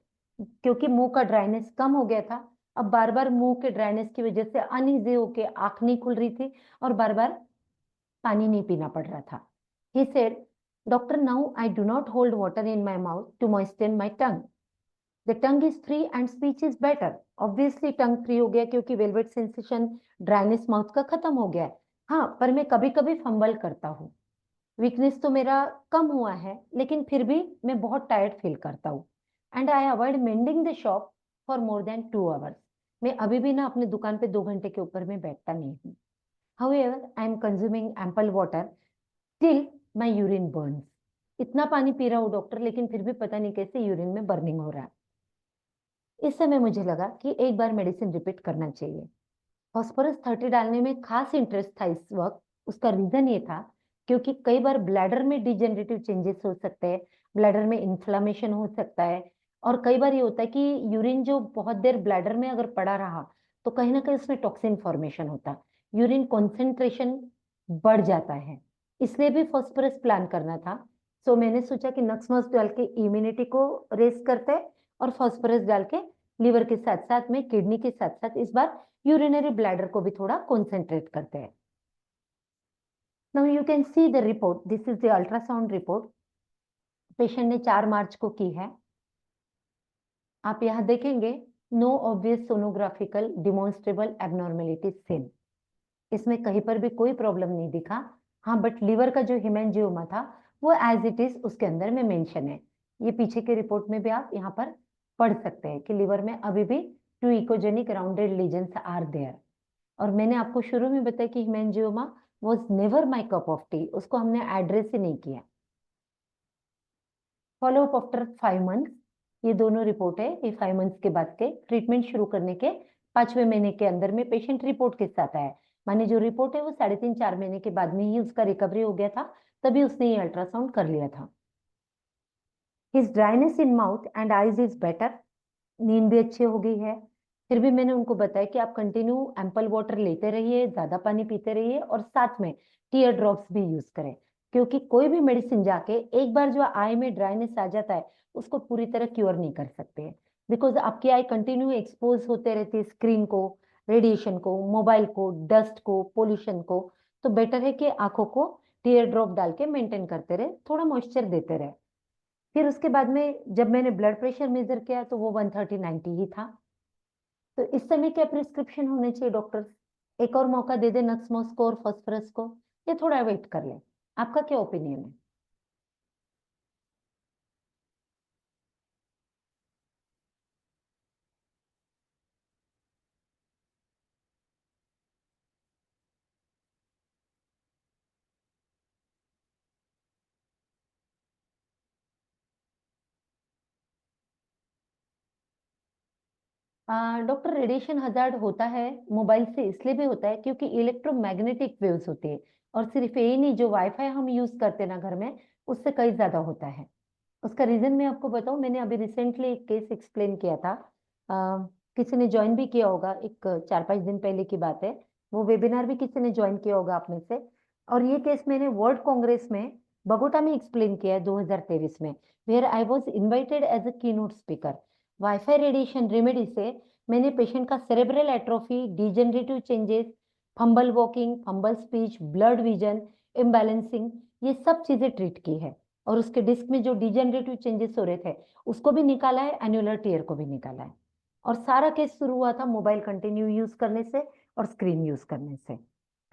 क्योंकि मुंह का ड्राइनेस कम हो गया था। अब बार बार मुंह के ड्राइनेस की वजह से अनईजी होके आंख नहीं खुल रही थी और बार बार पानी नहीं पीना पड़ रहा था। He said, Doctor, now I do not hold water in my mouth to moisten my tongue. The tongue is free and speech is better. Obviously tongue free हो गया क्योंकि velvet sensation, dryness mouth का खत्म हो गया है। हाँ, पर मैं कभी कभी फंबल करता हूँ। वीकनेस तो मेरा कम हुआ है, लेकिन फिर भी मैं बहुत टायर्ड फील करता हूँ। And I avoid mending the shop for more than 2 hours. मैं अभी भी ना अपने दुकान पे 2 घंटे के ऊपर में बैठता नहीं हूँ। However, I am consuming ample water till my urine burns. इतना पानी पी रहा हूँ डॉक्टर, लेकिन फिर भी पता नहीं कैसे यूरिन में बर्निंग हो रहा है। इस समय मुझे लगा कि एक बार मेडिसिन रिपीट करना चाहिए। फॉस्फोरस 30 डालने में खास इंटरेस्ट था इस वक्त। उसका रीजन ये था क्योंकि कई बार ब्लैडर में डिजेनरेटिव चेंजेस हो सकते हैं, ब्लैडर में इन्फ्लामेशन हो सकता है, और कई बार ये होता है कि यूरिन जो बहुत देर ब्लैडर में अगर पड़ा रहा तो कहीं ना कहीं उसमें टॉक्सिन फॉर्मेशन होता है, यूरिन कॉन्सेंट्रेशन बढ़ जाता है। इसलिए भी फॉस्फोरस प्लान करना था। सो मैंने सोचा कि नक्समस डाल के इम्यूनिटी को रेस करते हैं और फॉस्फोरस डाल के लिवर के साथ साथ में किडनी के साथ साथ इस बार यूरिनरी ब्लैडर को भी थोड़ा कॉन्सेंट्रेट करते हैं। Now you can see the report. This is the ultrasound report. Patient ने 4 मार्च को की है। आप यहाँ देखेंगे, नो ऑब्वियस सोनोग्राफिकल डिमॉन्स्ट्रेबल एबनॉर्मेलिटी सीन। इसमें कहीं पर भी कोई प्रॉब्लम नहीं दिखा। हाँ, बट लिवर का जो हेमेंजियोमा था वो एज इट इज उसके अंदर में मेंशन है। ये पीछे के रिपोर्ट में भी आप यहाँ पर पढ़ सकते हैं कि लिवर में अभी भी 2 echogenic rounded lesions are there. और मैंने आपको शुरू में बताया कि hemangioma was never my cup of tea, उसको हमने एड्रेस ही नहीं किया। फॉलो अप आफ्टर 5 मंथ्स, ये दोनों रिपोर्ट है। ये 5 मंथ्स के बाद के ट्रीटमेंट शुरू करने के 5वें महीने के अंदर में पेशेंट रिपोर्ट के साथ आया। माने जो रिपोर्ट है वो 3.5-4 महीने के बाद में ही उसका रिकवरी हो गया था, तभी उसने ये अल्ट्रासाउंड कर लिया था। His dryness in mouth and eyes is better, नींद भी अच्छी हो गई है। फिर भी मैंने उनको बताया कि आप कंटिन्यू एम्पल वाटर लेते रहिए, ज्यादा पानी पीते रहिए, और साथ में टीयर ड्रॉप्स भी यूज करें, क्योंकि कोई भी मेडिसिन जाके एक बार जो आई में ड्राइनेस आ जाता है उसको पूरी तरह क्योर नहीं कर सकते हैं। बिकॉज आपकी आई कंटिन्यू एक्सपोज होते रहती है स्क्रीन को, रेडिएशन को, मोबाइल को, डस्ट को, पोल्यूशन को। तो बेटर है कि आंखों को टीयर ड्रॉप डाल के मेंटेन करते रहे, थोड़ा मॉइस्चर देते रहे। फिर उसके बाद में जब मैंने ब्लड प्रेशर मेजर किया तो वो 130/90 ही था। तो इस समय क्या प्रिस्क्रिप्शन होने चाहिए डॉक्टर? एक और मौका दे दे नक्समोस को और फास्फोरस को, या थोड़ा वेट कर ले? आपका क्या ओपिनियन है? डॉक्टर, रेडिएशन हजार्ड होता है मोबाइल से, इसलिए भी होता है क्योंकि इलेक्ट्रोमैग्नेटिक वेव्स होती है, और सिर्फ यही नहीं, जो वाईफाई हम यूज करते हैं ना घर में, उससे कई ज्यादा होता है। उसका रीजन मैं आपको बताऊं, मैंने अभी रिसेंटली एक केस एक्सप्लेन किया था। किसी ने ज्वाइन भी किया होगा, एक 4-5 दिन पहले की बात है। वो वेबिनार भी किसी ने ज्वाइन किया होगा आप में से। और ये केस मैंने वर्ल्ड कांग्रेस में बगोटा में एक्सप्लेन किया है 2023 में, where I was invited as a keynote speaker. WiFi radiation remedy से मैंने पेशेंट का cerebral atrophy, degenerative changes, fumble walking, fumble speech, blurred vision, imbalancing, ये सब चीजें ट्रीट की है। और उसके डिस्क में जो डिजेनरेटिव चेंजेस हो रहे थे उसको भी निकाला है, एन्युलर टीयर को भी निकाला है। और सारा केस शुरू हुआ था मोबाइल कंटिन्यू यूज करने से और स्क्रीन यूज करने से।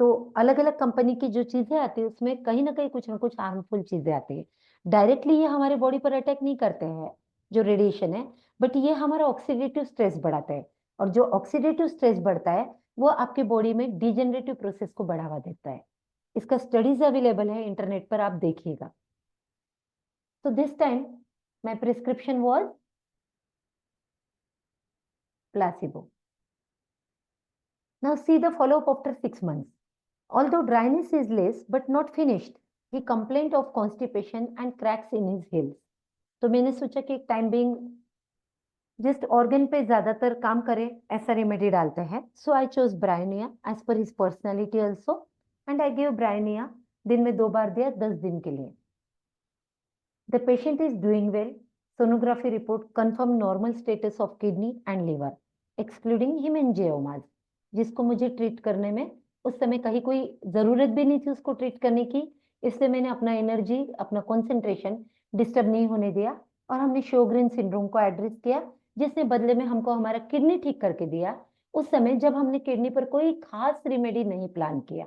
तो अलग अलग कंपनी की जो चीजें आती है उसमें कहीं ना कुछ हार्मफुल चीजें आती है। डायरेक्टली ये हमारे बॉडी पर अटैक नहीं करते हैं जो रेडिएशन है, बट ये हमारा ऑक्सीडेटिव स्ट्रेस बढ़ाता है। और जो ऑक्सीडेटिव स्ट्रेस बढ़ता है वो आपके बॉडी में डिजेनरेटिव प्रोसेस को बढ़ावा देता है। इसका स्टडीज अवेलेबल है इंटरनेट पर, आप देखिएगा। So this time my prescription was placebo. Now see the follow-up after 6 months. Although dryness is less but not finished, he complained of constipation and cracks in his heels. तो मैंने सोचा कि एक time being just organ पे ज्यादातर काम करे ऐसा रेमेडी डालते हैं। So I chose Bryonia as per his personality also, and I give Bryonia दिन में 2 बार दिया 10 दिन के लिए। The patient is doing well. Sonography report confirm normal status of kidney and liver, excluding hemangiomas, जिसको मुझे ट्रीट करने में उस समय कहीं कोई जरूरत भी नहीं थी उसको ट्रीट करने की। इसलिए मैंने अपना एनर्जी, अपना कंसंट्रेशन डिस्टर्ब नहीं होने दिया, और हमने शोग्रेन सिंड्रोम को एड्रेस किया, जिसने बदले में हमको हमारा किडनी ठीक करके दिया उस समय जब हमने किडनी पर कोई खास रेमेडी नहीं प्लान किया।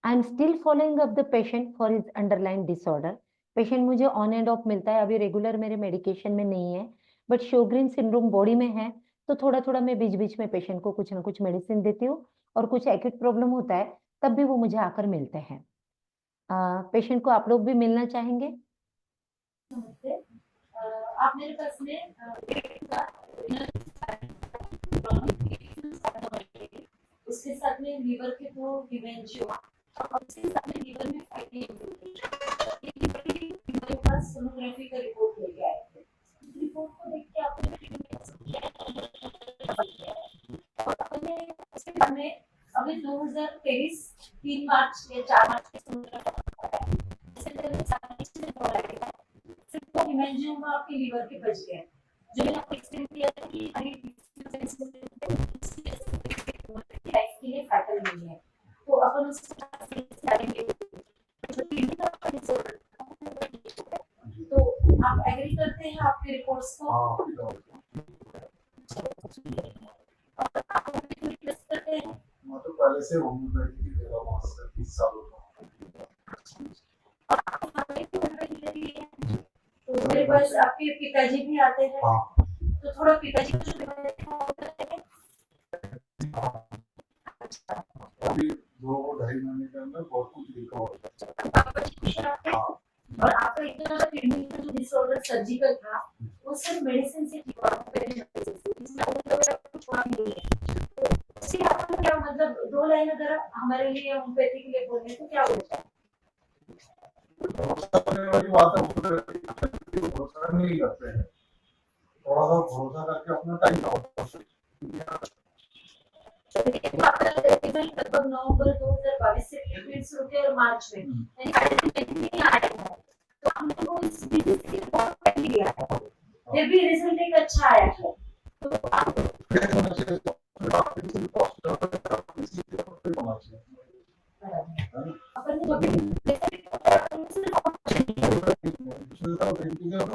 I am still following up the patient for his underline disorder. Patient मुझे ऑन एंड ऑफ मिलता है, अभी रेगुलर मेरे मेडिकेशन में नहीं है, बट शोग्रीन सिंड्रोम बॉडी में है, तो थोड़ा थोड़ा मैं बीच बीच में पेशेंट को कुछ ना कुछ मेडिसिन देती हूँ, और कुछ एक्यूट प्रॉब्लम होता है तब भी वो मुझे आकर मिलते हैं। पेशेंट को आप लोग भी मिलना चाहेंगे? नमस्ते। आप मेरे पास में उसके साथ में लीवर के तो डिमेंशिया और उसके साथ में लीवर में फैटी मेरे पास सोनोग्राफी का रिपोर्ट लेके आए थे। रिपोर्ट को देख के आपने और अपने उसके बाद में अभी 2023 3 मार्च या 4 मार्च के सोनोग्राफी सिर्फ हिमेंजियोमा आपके लीवर के बच गए, जो मैंने आपको एक्सप्लेन किया था कि लाइफ के लिए फैटल नहीं है, तो अपन उसको करेंगे। तो आप एग्री करते हैं आपके रिपोर्ट्स को? और आप रिक्वेस्ट करते हैं? मैं तो पहले से होम्योपैथी की दे रहा हूँ 20 सालों और आप हमारे होम्योपैथी ले रही हैं, तो मेरे पास आपके पिताजी भी आते हैं, तो थोड़ा पिताजी को अभी 2-2.5 महीने के अंदर बहुत कुछ लिखा होगा। और आपका इतना किडनी का जो डिसऑर्डर सर्जिकल था, वो सिर्फ मेडिसिन से ठीक हुआ, कुछ हुआ नहीं है। तो इससे आपको क्या मतलब 2 लाइन अगर आप हमारे लिए होम्योपैथी के लिए बोले तो क्या होता है? वाली बात है, भरोसा नहीं करते हैं, थोड़ा सा भरोसा करके अपना टाइम लगभग नवंबर 2022 से ट्रीटमेंट शुरू किया और मार्च में नहीं आया है, तो हम लोगों को इस डिजीज के बहुत पहले लिया है, फिर भी रिजल्ट एक अच्छा आया है। तो आप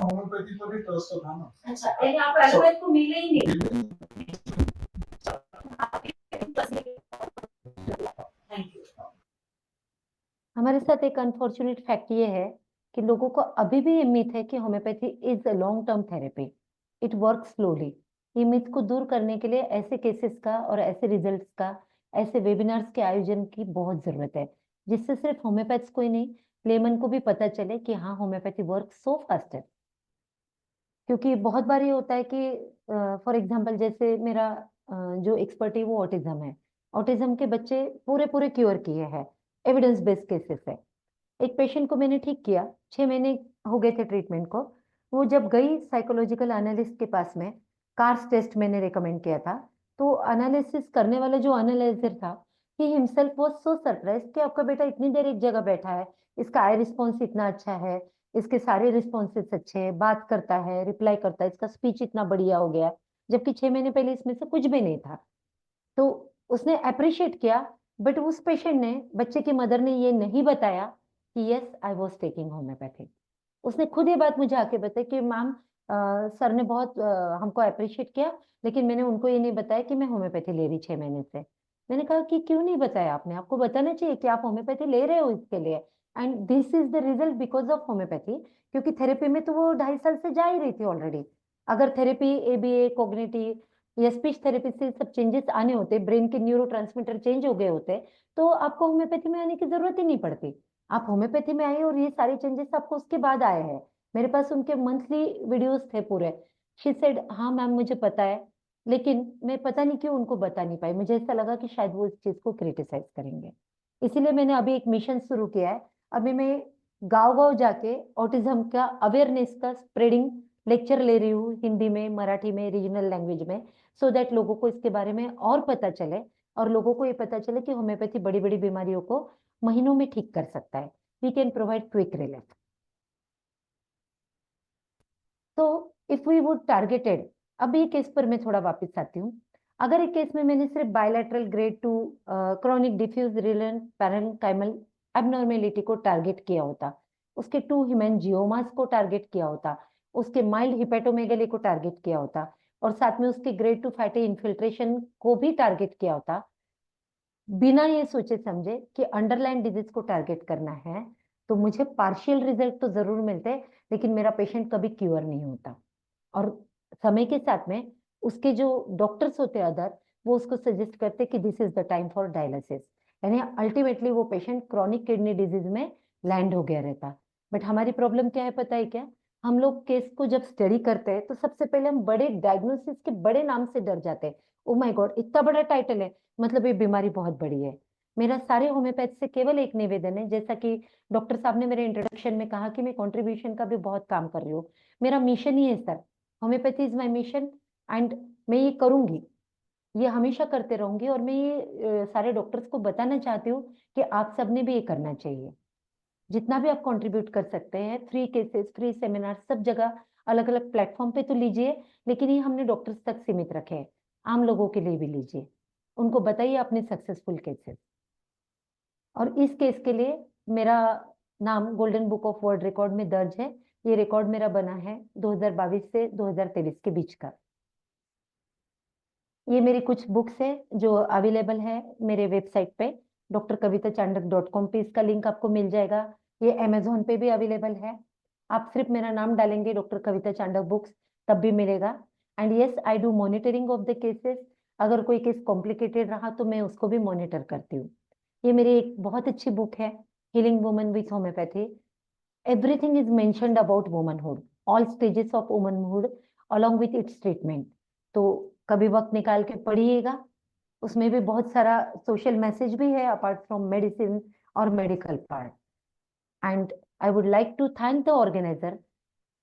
होम्योपैथी पर भी ट्रस्ट था ना। अच्छा, यानी आप एलोपैथ को मिले ही नहीं। हमारे साथ एक अनफॉर्चुनेट फैक्ट ये है कि लोगों को अभी भी ये मिथ है कि homeopathy is a long term therapy, it work slowly. ये मिथ को दूर करने के लिए ऐसे केसेस का और ऐसे रिजल्ट्स का, ऐसे वेबिनार्स के आयोजन की बहुत जरूरत है, जिससे सिर्फ होम्योपैथ्स को ही नहीं, लेमन को भी पता चले कि हाँ, होम्योपैथी वर्क सो फास्ट है। क्योंकि बहुत बार ये होता है कि फॉर एग्जाम्पल जैसे मेरा जो एक्सपर्ट है वो ऑटिज्म है, ऑटिज्म के बच्चे पूरे पूरे क्योर किए हैं, एविडेंस बेस्ड केसेस है। एक पेशेंट को मैंने ठीक किया, 6 महीने हो गए थे ट्रीटमेंट को। वो जब गई साइकोलॉजिकल एनालिस्ट के पास में, कार्स टेस्ट मैंने रेकमेंड किया था, तो एनालिसिस करने वाला जो एनालाइजर था, he himself was so surprise कि आपका बेटा इतनी देर एक जगह बैठा है, इसका आई रिस्पॉन्स इतना अच्छा है, इसके सारे रिस्पॉन्सेस अच्छे हैं, बात करता है, रिप्लाई करता है, इसका स्पीच इतना बढ़िया हो गया, जबकि 6 महीने पहले इसमें से कुछ भी नहीं था। तो उसने अप्रिशिएट किया, बट उस पेशेंट ने, बच्चे की मदर ने ये नहीं बताया कि yes I was taking homeopathy. उसने खुद ये बात मुझे आके बताई कि मैम, सर ने बहुत हमको अप्रिशिएट किया, लेकिन मैंने उनको ये नहीं बताया कि मैं होम्योपैथी ले रही 6 महीने से। मैंने कहा कि क्यों नहीं बताया आपने, आपको बताना चाहिए कि आप होम्योपैथी ले रहे हो इसके लिए, and this is the result because of homeopathy. क्योंकि थेरेपी में तो वो 2.5 साल से जा ही रही थी ऑलरेडी। अगर थेरेपी एबीए, कॉग्निटिव या स्पीच थेरेपी से सब चेंजेस आने होते, ब्रेन के न्यूरो चेंज हो गए होते, तो आपको होम्योपैथी में आने की जरूरत ही नहीं पड़ती। आप होम्योपैथी में आए और ये सारे चेंजेस आपको उसके बाद आए हैं। मेरे पास उनके मंथली वीडियोस थे पूरे। शी सेड हाँ मैम मुझे पता है, लेकिन मैं पता नहीं क्यों उनको बता नहीं पाई, मुझे ऐसा लगा कि शायद वो इस चीज को क्रिटिसाइज करेंगे। इसीलिए मैंने अभी एक मिशन शुरू किया है। अभी मैं गांव गांव जाके ऑटिज्म का अवेयरनेस का स्प्रेडिंग लेक्चर ले रही हूँ, हिंदी में, मराठी में, रीजनल लैंग्वेज में, सो दैट लोगों को इसके बारे में और पता चले, और लोगों को ये पता चले कि होम्योपैथी बड़ी बड़ी बीमारियों को महीनों में ठीक कर सकता है। We can provide quick relief. तो इफ वी वुड टारगेटेड, अब ये केस पर मैं थोड़ा वापस आती हूँ। अगर एक केस में मैंने सिर्फ bilateral grade 2 chronic diffuse renal parenchymal abnormality को टारगेट किया होता, उसके 2 हिमेंजियोमास को टारगेट किया होता, उसके माइल्ड हिपेटोमेगली को टारगेट किया होता, और साथ में उसके ग्रेड 2 फैटी इन्फिल्ट्रेशन को भी टारगेट किया होता, बिना ये सोचे समझे कि अंडरलाइन डिजीज को टारगेट करना है, तो मुझे पार्शियल रिजल्ट तो जरूर मिलते हैं, लेकिन मेरा पेशेंट कभी क्योर नहीं होता। और समय के साथ में उसके जो डॉक्टर्स होते हैं अदर, वो उसको सजेस्ट करते कि this is the time for dialysis, यानी अल्टीमेटली वो पेशेंट क्रॉनिक किडनी डिजीज में लैंड हो गया रहता। बट हमारी प्रॉब्लम क्या है पता है क्या? हम लोग केस को जब स्टडी करते हैं तो सबसे पहले हम बड़े डायग्नोसिस के बड़े नाम से डर जाते हैं। ओ माय गॉड, इतना बड़ा टाइटल है, मतलब ये बीमारी बहुत बड़ी है। मेरा सारे होम्योपैथ से केवल एक निवेदन है, जैसा कि डॉक्टर साहब ने मेरे इंट्रोडक्शन में कहा कि मैं कंट्रीब्यूशन का भी बहुत काम कर रही हूँ। मेरा मिशन ही है sir, homeopathy is my mission, and मैं ये करूंगी, ये हमेशा करते रहूंगी। और मैं ये सारे डॉक्टर्स को बताना चाहती हूँ कि आप सबने भी ये करना चाहिए। जितना भी आप कंट्रीब्यूट कर सकते हैं, फ्री केसेस, फ्री सेमिनार, सब जगह अलग अलग प्लेटफॉर्म पे तो लीजिए, लेकिन ये हमने डॉक्टर्स तक सीमित रखे हैं। आम लोगों के लिए भी लीजिए, उनको बताइए अपने सक्सेसफुल केसेस। और इस केस के लिए मेरा नाम golden book of world record में दर्ज है। ये रिकॉर्ड मेरा बना है 2022 से 2023 के बीच का। ये मेरी कुछ बुक्स है जो अवेलेबल है मेरे वेबसाइट पे drkavitachandak.com पे, इसका लिंक आपको मिल जाएगा। ये अमेजोन पे भी अवेलेबल है। आप सिर्फ मेरा नाम डालेंगे डॉक्टर कविता चांडक बुक्स, तब भी मिलेगा। And yes, I do monitoring of the cases. अगर कोई केस कॉम्प्लिकेटेड रहा तो मैं उसको भी मॉनिटर करती हूँ। ये मेरी एक बहुत अच्छी बुक है, healing woman with homeopathy. Everything is mentioned about womanhood, all stages of womanhood along with its treatment। तो कभी वक्त निकाल के पढ़िएगा, उसमें भी बहुत सारा सोशल मैसेज भी है अपार्ट फ्रॉम मेडिसिन और medical part. And I would like to thank the organiser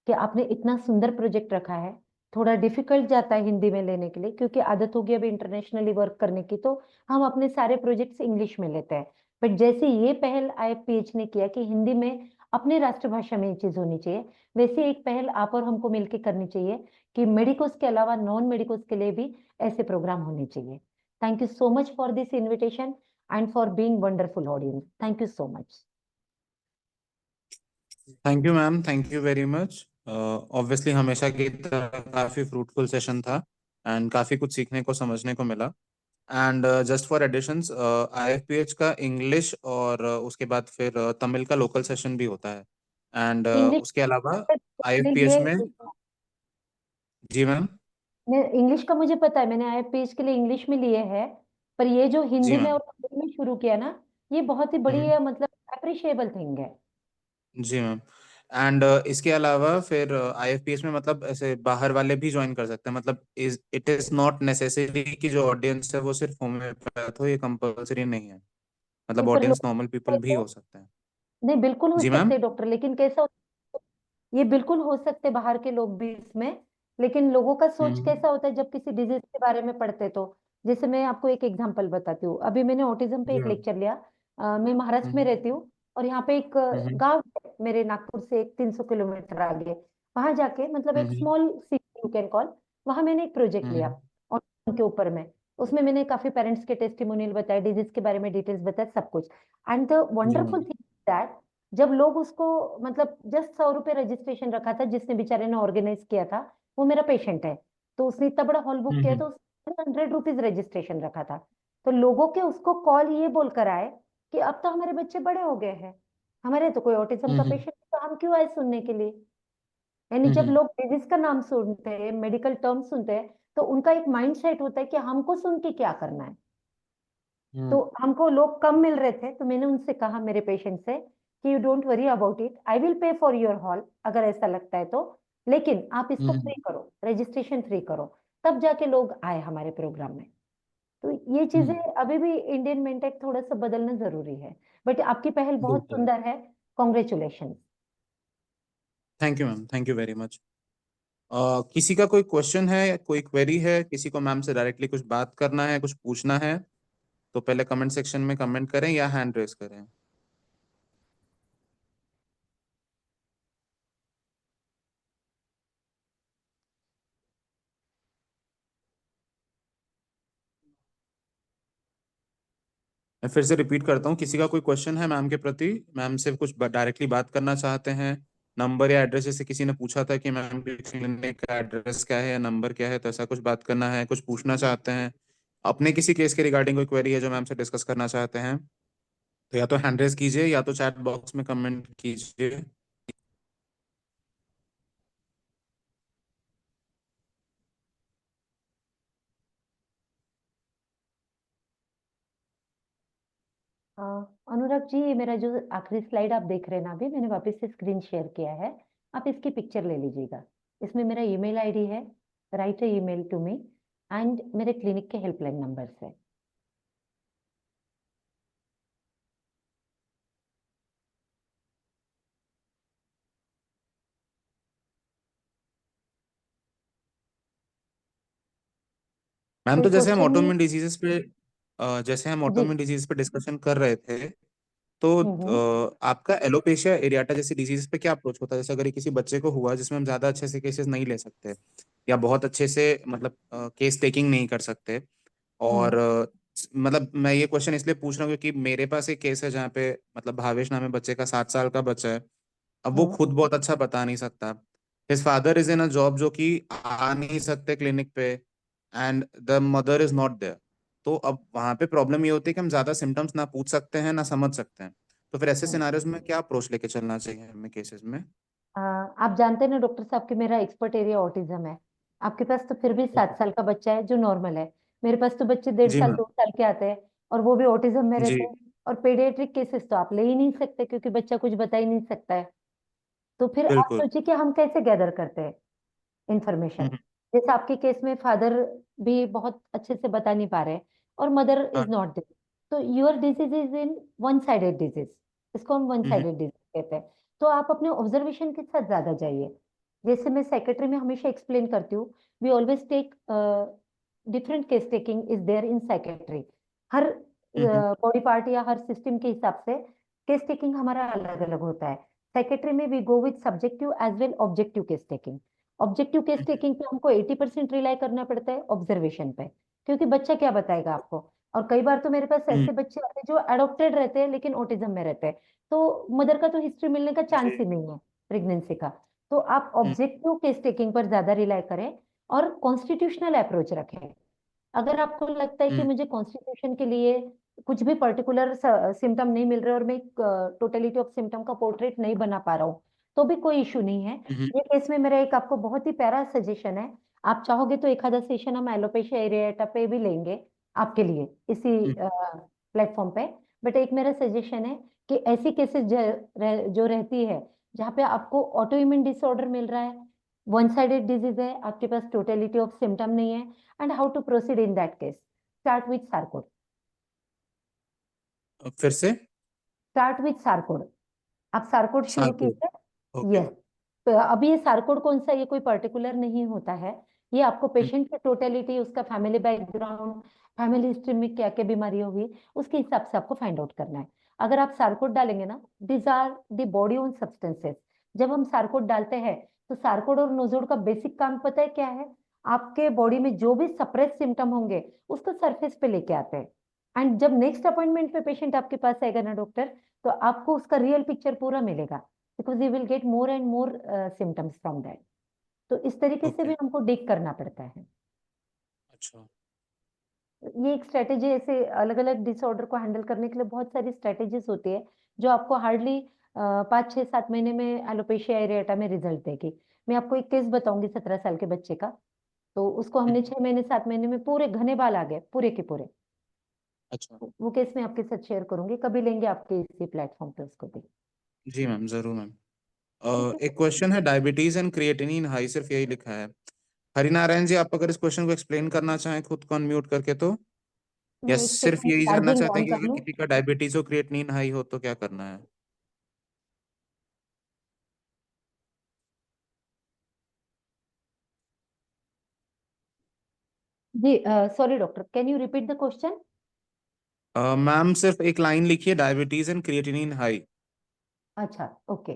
कि आपने इतना सुंदर प्रोजेक्ट रखा है। थोड़ा डिफिकल्ट जाता है हिंदी में लेने के लिए, क्योंकि आदत होगी अभी इंटरनेशनली वर्क करने की, तो हम अपने सारे प्रोजेक्ट्स इंग्लिश में लेते हैं। बट जैसे ये पहल IFPH ने किया कि हिंदी में अपने राष्ट्रभाषा में ये चीज होनी चाहिए, वैसे एक पहल आप और हमको मिलकर करनी चाहिए कि मेडिकोस के अलावा नॉन मेडिकोस के लिए भी ऐसे प्रोग्राम होने चाहिए। Thank you so much for this invitation and for being wonderful audience. Thank you so much. Thank you ma'am, thank you very much. Obviously हमेशा की तरह काफी फ्रूटफुल सेशन था एंड काफी कुछ सीखने को समझने को मिला। And just for additions, IFPH का इंग्लिश और उसके बाद फिर तमिल का लोकल सेशन भी होता है। एंड इंग्लिश उसके अलावा के IFPH लिए में, जी मैम। मैं इंग्लिश का मुझे पता है, मैंने IFPH के लिए इंग्लिश में लिए है। पर ये जो जी हिंदी में मैम। और तमिल में शुरू किया ना, ये बहुत ही बड़ी हम्म, है, मतलब अप्रिशिएबल थिंग है। जी मैम। एंड इसके अलावा फिर IFPH में मतलब ऐसे बाहर वाले भी ज्वाइन कर सकते हैं, मतलब इट इज नॉट नेसेसरी कि जो ऑडियंस है वो सिर्फ होम्योपैथ हो, ये कंपलसरी नहीं है, मतलब नहीं, पर ऑडियंस लोग नॉर्मल पीपल भी हो सकते हैं। नहीं, बिल्कुल हो जी सकते मैम। हैं डॉक्टर, लेकिन कैसा ये बिल्कुल हो सकते बाहर के लोग भी इसमें। लेकिन लोगों का सोच हम्म कैसा होता है जब किसी डिजीज के बारे में पढ़ते तो, जैसे मैं आपको एक एग्जांपल बताती हूँ। अभी मैंने ऑटिज्म पे जी एक मैम। लेक्चर लिया। मैं महाराष्ट्र में हम्म रहती हूँ, और यहाँ पे एक हम्म गांव है मेरे नागपुर से एक 300 किलोमीटर आगे। वहां जाके, मतलब एक hmm small city you can call, वहां मैंने एक प्रोजेक्ट लिया हम्म ऑटिज्म के ऊपर में। उसमें मैंने काफी पेरेंट्स के टेस्टिमोनियल बताए, डिजीज के बारे में डिटेल्स बताए, सब कुछ। एंड द जी वंडरफुल मैम। थिंग दैट जब लोग उसको, मतलब जस्ट 100 रुपये रजिस्ट्रेशन रखा था, जिसने बेचारे ने ऑर्गेनाइज किया था, वो मेरा पेशेंट है, तो उसने इतना बड़ा हॉल बुक किया, हम्म तो उसने 100 रुपीज रजिस्ट्रेशन रखा था। तो लोगों के उसको कॉल ये बोलकर आए कि अब तो हमारे बच्चे बड़े हो गए हैं, हमारे तो कोई ऑटिज्म का हम्म पेशेंट, तो हम क्यों आए सुनने के लिए। यानी जब हम्म लोग डिजीज का नाम सुनते हैं, मेडिकल टर्म सुनते हैं, तो उनका एक माइंड सेट होता है कि हमको सुन के क्या करना है। तो हम्म हमको लोग कम मिल रहे थे, तो मैंने उनसे कहा, मेरे पेशेंट से, कि you don't worry about it, I will pay for your hall अगर ऐसा लगता है तो, लेकिन आप इसको फ्री हम्म करो, रजिस्ट्रेशन फ्री करो। तब जाके लोग आए हमारे प्रोग्राम में। तो ये चीजें हम्म, अभी भी इंडियन मेंटेक थोड़ा सा बदलना जरूरी है। बट आपकी पहल बहुत बिल्कुल। सुंदर है, congratulation. Thank you ma'am, thank you very much. किसी का कोई क्वेश्चन है, कोई क्वेरी है, किसी को मैम से डायरेक्टली कुछ बात करना है, कुछ पूछना है, तो पहले कमेंट सेक्शन में कमेंट करें या हैंड रेज करें। मैं फिर से रिपीट करता हूँ, किसी का कोई क्वेश्चन है मैम के प्रति, मैम से कुछ डायरेक्टली बात करना चाहते हैं, नंबर या एड्रेस, जैसे किसी ने पूछा था कि मैम के क्लिनिक का एड्रेस क्या है या नंबर क्या है, तो ऐसा कुछ बात करना है, कुछ पूछना चाहते हैं, अपने किसी केस के रिगार्डिंग कोई क्वेरी है जो मैम से डिस्कस करना चाहते हैं तो या तो हैंड रेज कीजिए या तो चैट बॉक्स में कमेंट कीजिए। अ, अनुराग जी, ये मेरा जो आखिरी स्लाइड आप देख रहे हैं ना, अभी मैंने वापस से स्क्रीन शेयर किया है। आप इसकी पिक्चर ले लीजिएगा। इसमें मेरा ईमेल आईडी है, write a email to me, and मेरे क्लिनिक के हेल्पलाइन नंबर्स है। मैम कोई तो जैसे हम क्वेश्चन? ऑटोइम्यून डिजीजेस पे जी। डिस्कशन कर रहे थे तो हम्म। आपका एलोपेशिया एरियाटा जैसी डिजीज पे क्या अप्रोच होता है? जैसे अगर किसी बच्चे को हुआ जिसमें हम ज्यादा अच्छे से केसेस नहीं ले सकते या बहुत अच्छे से मतलब केस टेकिंग नहीं कर सकते और हम्म। मतलब मैं ये क्वेश्चन इसलिए पूछ रहा हूँ क्योंकि मेरे पास एक केस है जहाँ पे मतलब भावेश नाम है बच्चे का, 7 साल का बच्चा है। अब वो हम्म। खुद बहुत अच्छा बता नहीं सकता। His father is in a job जो कि आ नहीं सकते क्लिनिक पे and the mother is not there. तो अब वहां पे प्रॉब्लम ये होती है कि हम ज्यादा सिम्टम्स ना पूछ सकते हैं ना समझ सकते हैं। तो फिर ऐसे हम्म। सिनारियोज में क्या अप्रोच लेके चलना चाहिए हमें केसेस में? आप जानते हैं ना डॉक्टर साहब कि मेरा एक्सपर्ट एरिया ऑटिज्म है। आपके पास तो फिर भी 7 साल का बच्चा है जो नॉर्मल है। मेरे पास तो बच्चे 1.5 जी साल मैम। 2 साल के आते हैं, और वो भी ऑटिज्म में जी। रहते हैं। और पेडियाट्रिक केसेस तो आप ले ही नहीं सकते क्योंकि बच्चा कुछ बता ही नहीं सकता है। तो फिर आप बिल्कुल। सोचिए कि हम कैसे गैदर करते हैं इंफॉर्मेशन। हम्म। जैसे आपके केस में फादर भी बहुत अच्छे से बता नहीं पा रहे और मदर हाँ। Is not there. तो your disease is in one sided disease. इसको हम वन हम्म। साइडेड डिजीज कहते हैं। तो आप अपने ऑब्जर्वेशन के साथ ज्यादा जाइए। जैसे मैं सेक्रेटरी में हमेशा एक्सप्लेन करती हूँ, we always take different case taking is there in secretary. हर हम्म। बॉडी पार्ट या हर सिस्टम के हिसाब से केस टेकिंग हमारा अलग अलग होता है। सेक्रेटरी में we go with subjective as well objective case taking. Objective case hmm. Taking पे हमको 80% रिलाई करना पड़ता है ऑब्जर्वेशन पे, क्योंकि बच्चा क्या बताएगा आपको। और कई बार तो मेरे पास हम्म। ऐसे बच्चे आते हैं जो अडॉप्टेड रहते हैं लेकिन ऑटिज्म में रहते हैं। तो मदर का तो हिस्ट्री मिलने का चांस जी। ही नहीं है प्रेगनेंसी का। तो आप हम्म। ऑब्जेक्टिव केस टेकिंग पर ज्यादा रिलाई करें और कॉन्स्टिट्यूशनल अप्रोच रखें। अगर आपको लगता है कि हम्म। मुझे कॉन्स्टिट्यूशन के लिए कुछ भी पर्टिकुलर सिम्टम नहीं मिल रहे और मैं टोटलिटी ऑफ सिम्टम का पोर्ट्रेट नहीं बना पा रहा हूँ, तो भी कोई इशू नहीं है। हम्म। ये केस में मेरा एक आपको बहुत ही प्यारा सजेशन है। आप चाहोगे तो एक आधा सेशन हम एलोपेशिया एरिएटा पे भी लेंगे आपके लिए इसी हम्म। प्लेटफॉर्म पे। बट एक मेरा सजेशन है कि ऐसी केसेस जो रहती है जहाँ पे आपको ऑटो इम्यून डिसऑर्डर मिल रहा है, वन साइडेड डिजीज है, आपके पास टोटलिटी ऑफ सिम्टम नहीं है, and how to proceed in that case. Start with sarcode. फिर से? Start with sarcode. आप सारकोड शुरू सार्कोड। कीजिए। ओके। यस। तो अभी ये सारकोड कौन सा, ये कोई पर्टिकुलर नहीं होता है। ये आपको हम्म। पेशेंट की टोटलिटी, उसका फैमिली बैकग्राउंड, फैमिली हिस्ट्री में क्या क्या बीमारी होगी, उसके हिसाब से आपको फाइंड आउट करना है। अगर आप सारकोड डालेंगे ना, this are the body own substances. जब हम सारकोड डालते हैं तो सारकोड और नोजोड का बेसिक काम पता है क्या है? आपके बॉडी में जो भी सप्रेस सिम्टम होंगे उसको सरफेस पे लेके आते हैं। एंड जब नेक्स्ट अपॉइंटमेंट पे पेशेंट आपके पास आएगा ना डॉक्टर, तो आपको उसका रियल पिक्चर पूरा मिलेगा, because you will get more and more symptoms from that. तो इस तरीके से ओके। भी हमको डिग करना पड़ता है। अच्छा। ये एक स्ट्रेटेजी, ऐसे अलग अलग डिसऑर्डर को हैंडल करने के लिए बहुत सारी स्ट्रेटेजीज होती है जो आपको हार्डली 5 6 7 महीने में एलोपेशिया एरिएटा में रिजल्ट देगी। मैं आपको एक केस बताऊंगी 17 साल के बच्चे का। तो उसको हमने हम्म। 6 महीने 7 महीने में पूरे घने बाल आ गए पूरे के पूरे। अच्छा। वो केस मैं आपके साथ शेयर करूंगी, कभी लेंगे आपके इसी प्लेटफॉर्म पे उसको भी। जी मैम, जरूर मैम। ठीक है। एक क्वेश्चन है, डायबिटीज एंड क्रिएटिनिन हाई, सिर्फ यही लिखा है। हरिनारायण जी, आप अगर इस क्वेश्चन को एक्सप्लेन करना चाहें खुद को अनम्यूट करके तो, या मैं एक सिर्फ सेकंड यही जानना चार्जिंग चाहते ऑन हैं कि कर अगर लूं। किसी का डायबिटीज हो क्रिएटिनिन हाई हो तो क्या करना है? जी sorry doctor, can you repeat the question? Ma'am सिर्फ एक लाइन लिखिए, डायबिटीज एंड क्रिएटिनिन हाई। अच्छा, ओके।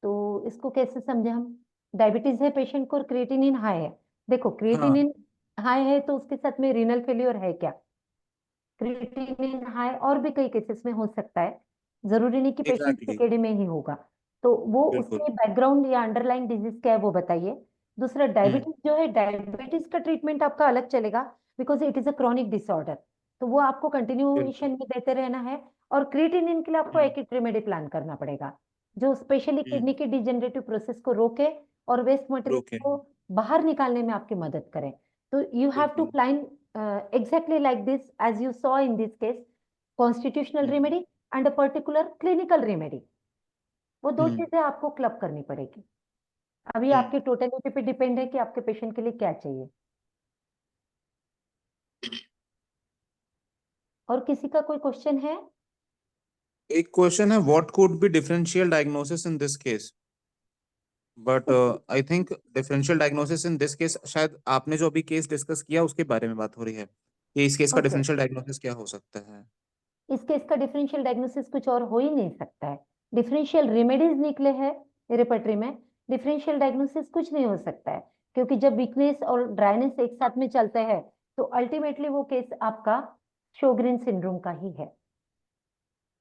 तो इसको कैसे समझे हम? डायबिटीज है पेशेंट को और क्रिएटिनिन हाई है। देखो, हाँ। क्रिएटिनिन हाई है तो उसके साथ में रीनल फेल्योर है क्या? क्रिएटिनिन हाई और भी कई केसेस में हो सकता है, जरूरी नहीं कि पेशेंट एग्जैक्टली। सीकेडी में ही होगा। तो वो बिल्कुल। उसके बैकग्राउंड या अंडरलाइन डिजीज क्या है वो बताइए। दूसरा डायबिटीज जो है, डायबिटीज का ट्रीटमेंट आपका अलग चलेगा, because it is a chronic disorder, तो वो आपको कंटिन्यूएशन में देते रहना है। और क्रिएटिनिन के लिए आपको एक रेमेडी प्लान करना पड़ेगा, जो स्पेशली किडनी की डिजेनरेटिव प्रोसेस को रोके और वेस्ट मटेरियल रोके। को बाहर निकालने में आपकी मदद करें। तो यू हैव टू बिल्कुल। Plan exactly like this as you saw in this case, constitutional remedy and a particular clinical remedy, वो दो चीजें आपको क्लब करनी पड़ेगी। अभी आपकी टोटलिटी पे डिपेंड है कि आपके पेशेंट के लिए क्या चाहिए। और किसी का कोई क्वेश्चन है? एक क्वेश्चन है, what could be differential diagnosis in this case? But I think differential diagnosis in this case, शायद आपने जो अभी केस डिस्कस किया उसके बारे में बात हो रही है कि इस केस का Okay. डिफरेंशियल डायग्नोसिस क्या हो सकता है? इस केस का डिफरेंशियल डायग्नोसिस कुछ और हो ही नहीं सकता है। डिफरेंशियल रेमेडीज निकले हैं रेपर्टरी में, डिफरेंशियल डायग्नोसिस कुछ नहीं हो सकता है, क्योंकि जब वीकनेस और ड्राइनेस एक साथ में चलते हैं तो अल्टीमेटली वो केस आपका शोग्रिन सिंड्रोम का ही है,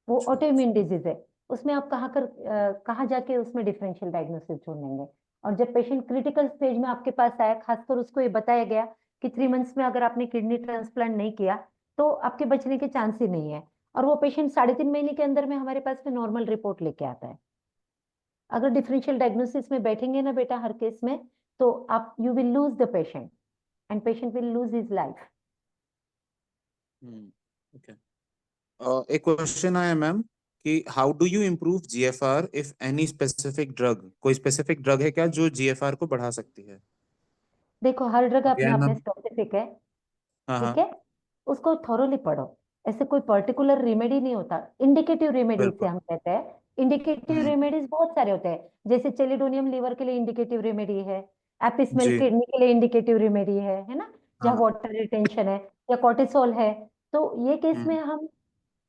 वो अच्छा। ऑटोइम्यून डिजीज है। उसमें आप कहाँ जाके उसमें डिफरेंशियल डायग्नोसिस ढूंढेंगे? और जब पेशेंट क्रिटिकल स्टेज में आपके पास आया, खासकर उसको ये बताया गया कि 3 मंथ्स में अगर आपने किडनी ट्रांसप्लांट नहीं किया तो आपके बचने के चांस ही नहीं है, और वो पेशेंट 3.5 महीने के अंदर में हमारे पास में नॉर्मल रिपोर्ट लेके आता है। अगर डिफरेंशियल डायग्नोसिस में बैठेंगे ना बेटा हर केस में, तो आप you will lose the patient and patient will lose his life. Okay. एक क्वेश्चन आया मैम कि how do you improve GFR if any specific drug, कोई स्पेसिफिक ड्रग है क्या जो जीएफआर को बढ़ा सकती है? देखो हर ड्रग अपने Again, आप में स्पेसिफिक है, हाँ ठीक हाँ, है, उसको थोरोली पढ़ो। ऐसे कोई पर्टिकुलर रेमेडी नहीं होता, इंडिकेटिव रेमेडीज से बिल्कुल। हम कहते हैं। इंडिकेटिव रेमेडीज बहुत सारे होते हैं, जैसे चेलिडोनियम लीवर के लिए इंडिकेटिव रेमेडी है, एपिसमेल जी। किडनी के लिए इंडिकेटिव रेमेडी है ना, जहाँ हाँ। वाटर रिटेंशन है या कोर्टिसोल है। तो ये केस में हम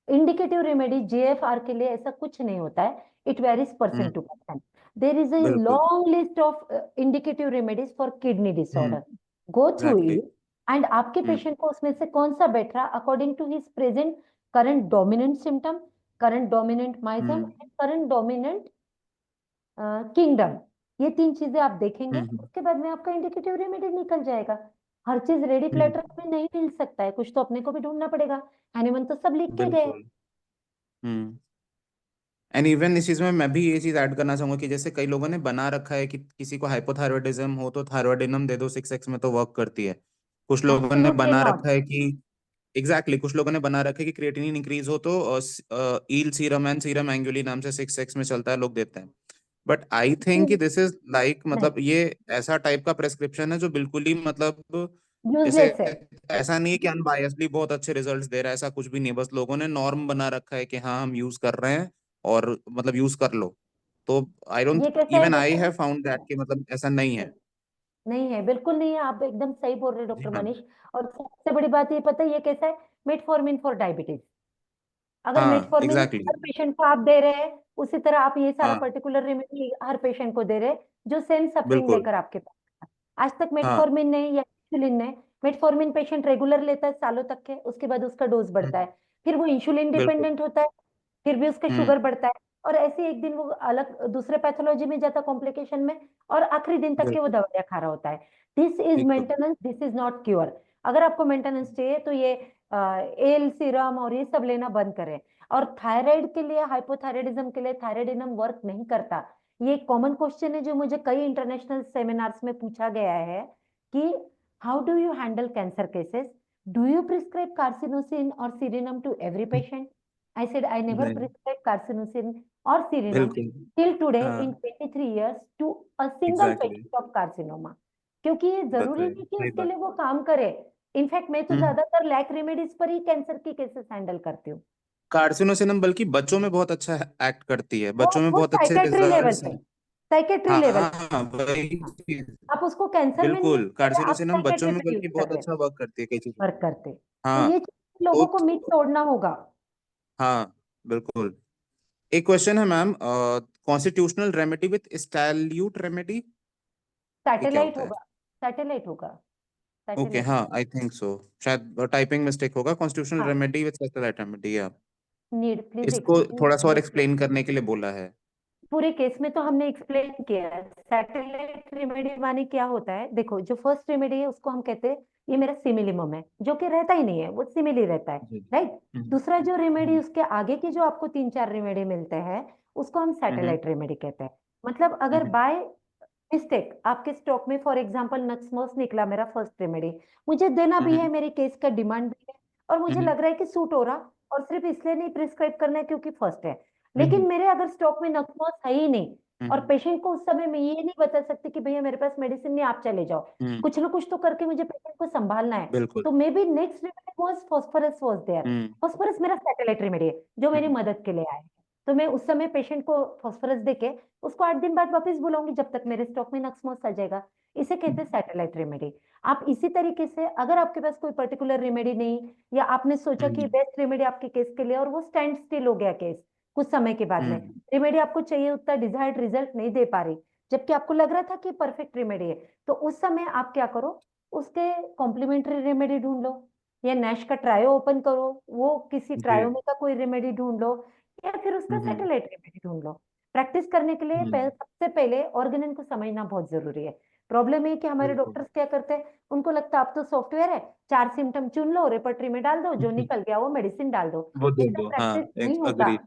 इंडिकेटिव रेमेडी जेएफआर के लिए ऐसा कुछ नहीं होता है, it varies person to person. There is a बिल्कुल। Long list of indicative remedies for kidney disorder, go through exactly. It and आपके पेशेंट को उसमें से कौन सा बेटर रहा according to his present current dominant symptom, current dominant miasm and current dominant kingdom. ये 3 चीजें आप देखेंगे, उसके बाद में आपका इंडिकेटिव रेमेडी निकल जाएगा। हर चीज रेडी प्लेटर में नहीं मिल सकता है, कुछ तो अपने को भी ढूंढना पड़ेगा। हैनीमन तो सब लिख के गए। बिल्कुल। एंड इवन इस चीज में मैं भी ये चीज ऐड करना चाहूंगा कि जैसे कई लोगों ने बना रखा है कि किसी को हाइपोथायरॉयडिज्म हो तो थायरॉयडिनम दे दो 6x में तो वर्क करती है। कुछ लोगों ने एब्सोल्युटली बना नॉट। रखा है कि कुछ लोगों ने बना रखा है कि क्रिएटिनिन इंक्रीज हो तो ईल सीरम एंड सीरम एंगुली नाम से 6x में चलता है, लोग देते हैं। बट आई थिंक कि दिस इज लाइक, नहीं, मतलब ये ऐसा टाइप का प्रेस्क्रिप्शन है जो बिल्कुल ही, मतलब जैसे यूजलेस है। ऐसा नहीं है कि अनबायसली बहुत अच्छे रिजल्ट्स दे रहा है, ऐसा कुछ भी नहीं है। बस लोगों ने नॉर्म बना रखा है कि हाँ हम यूज कर रहे हैं और मतलब यूज कर लो। तो आई डोंट, ये कैसा है इवन आई देखो, हैव फाउंड दैट कि मतलब ऐसा नहीं नहीं, है। नहीं है, बिल्कुल नहीं है, आप एकदम सही बोल रहे हैं जी डॉक्टर मैम। मनीष। और सबसे बड़ी बात ये पता है ये कैसा है, मेटफॉर्मिन फॉर डायबिटीज। अगर हाँ मेटफॉर्मिन एग्जैक्टली। हर पेशेंट को आप दे रहे हैं, उसी तरह आप ये सारा हाँ पर्टिकुलर रेमेडी हर पेशेंट को दे रहे हैं जो सेम सफरिंग बिल्कुल। लेकर आपके पास आया। आज तक हाँ। मेटफॉर्मिन ने या इंसुलिन ने, मेटफॉर्मिन पेशेंट रेगुलर लेता है सालों तक के, उसके बाद उसका डोज बढ़ता है, फिर वो इंसुलिन बिल्कुल। डिपेंडेंट होता है, फिर भी उसका हम्म। शुगर बढ़ता है, और ऐसे एक दिन वो अलग दूसरे पैथोलॉजी में जाता कॉम्प्लिकेशन में, और आखिरी दिन तक के वो बिल्कुल। दवाइयाँ खा रहा होता है। दिस इज एकदम। Maintenance, this is not cure. अगर आपको मेंटेनेंस चाहिए तो ये एल सीरम और ये सब लेना बंद करें। और थायराइड के लिए, हाइपोथायराइडिज्म के लिए थायराइडिनम वर्क नहीं करता। ये एक कॉमन क्वेश्चन है जो मुझे कई इंटरनेशनल सेमिनार्स में पूछा गया है कि how do you handle cancer cases, do you prescribe carcinosin और scirrhinum to every patient? I said I never नहीं। prescribed carcinosin or serenum बिल्कुल। till today हाँ in 23 years to a single exactly. patient of carcinoma, क्योंकि ये जरूरी बताइए, नहीं कि सही उसके बात। लिए वो काम करे। इनफैक्ट मैं तो ज्यादातर लैक रेमेडीज पर ही कैंसर की केसेस हैंडल करती हूँ। कार्सिनोसिनम बल्कि बच्चों में बहुत अच्छा एक्ट करती है, वो बच्चों में वो बहुत अच्छे साइकेट्री लेवल रिजल्ट्स पे, हैं। साइकेट्री लेवल हाँ वही पे चीज। आप उसको कैंसर में नहीं यूज बिल्कुल, कर रहे, आप कार्सिनोसिनम बच्चों साइकेट्री में पे यूज बल्कि कर बहुत रहे, अच्छा वर्क करती है कई चीजों में। वर्क करते। तो हाँ। ये चीज़ तो लोगों को मिथ तोड़ना होगा। हाँ बिल्कुल। एक क्वेश्चन है ma'am, constitutional remedy with satellite remedy, ये क्या सैटेलाइट होता है? होगा, सैटेलाइट होगा, ओके सैटेलाइट। हाँ, आई थिंक सो, शायद टाइपिंग मिस्टेक होगा। कॉन्स्टिट्यूशनल हाँ, रेमेडी विथ सैटेलाइट रेमेडी, या नीड प्लीज इसको एक्सक्यूज थोड़ा सा और दिस। एक्सप्लेन करने के लिए बोला है। पूरे केस में तो हमने एक्सप्लेन किया है। सैटेलाइट रेमेडी माने क्या होता है, देखो जो फर्स्ट रेमेडी है उसको हम कहते हैं ये मेरा सिमिलिमम है, जो कि रहता ही नहीं है, वो सिमिली रहता है, जी। राइट। हम्म, दूसरा जो रेमेडी उसके आगे की जो आपको 3-4 रेमेडी मिलते हैं उसको हम हम्म, सैटेलाइट रेमेडी कहते हैं। मतलब अगर हम्म, बाय मिस्टेक आपके स्टॉक में फॉर एग्जांपल नक्समोस निकला मेरा फर्स्ट रेमेडी, मुझे देना भी है, हम्म, मेरे केस का डिमांड भी है, और मुझे हम्म, लग रहा है कि सूट हो रहा, और सिर्फ इसलिए नहीं प्रिस्क्राइब करना है क्योंकि फर्स्ट है, हम्म, लेकिन मेरे अगर स्टॉक में नक्समोस है ही नहीं, और हम्म, पेशेंट को उस समय मैं ये नहीं बता सकती कि भैया मेरे पास मेडिसिन नहीं, आप चले जाओ, हम्म, कुछ ना कुछ तो करके मुझे पेशेंट को संभालना है। बिल्कुल। तो maybe next remedy was phosphorus was there. Hmm, phosphorus मेरा सैटेलाइट रेमेडी है जो मेरी हम्म, मदद के लिए आया है। तो मैं उस समय पेशेंट को फास्फोरस देके उसको 8 दिन बाद वापस बुलाऊंगी जब तक मेरे स्टॉक में नक्समोस आ जाएगा। इसे कहते हैं सैटेलाइट रेमेडी। आप इसी तरीके से अगर आपके पास कोई पर्टिकुलर रेमेडी नहीं, या आपने सोचा कि बेस्ट रेमेडी आपके केस के लिए और वो स्टैंड स्टिल हो गया केस कुछ समय के बाद में, हम्म, रेमेडी आपको चाहिए उतना डिजायर्ड रिजल्ट नहीं दे पा रही, जबकि आपको लग रहा था कि परफेक्ट रेमेडी है, तो उस समय आप क्या करो, उसके कॉम्प्लीमेंट्री रेमेडी ढूंढ लो, या नैश का ट्रायो ओपन करो, वो किसी जी। ट्रायो में का कोई रेमेडी ढूंढ लो, या फिर उसका हम्म, सैटेलाइट रेमेडी ढूंढ लो। प्रैक्टिस करने के लिए हम्म, सबसे पहले ऑर्गेनन को समझना बहुत जरूरी है। प्रॉब्लम है कि हमारे बिल्कुल। डॉक्टर्स क्या करते हैं, उनको लगता है अब तो सॉफ्टवेयर है, 4 सिम्टम चुन लो, रेपर्टरी में डाल दो, जो निकल गया वो मेडिसिन डाल दो। वो दे ऐसा दो, हाँ, प्रैक्टिस नहीं होता। अग्री।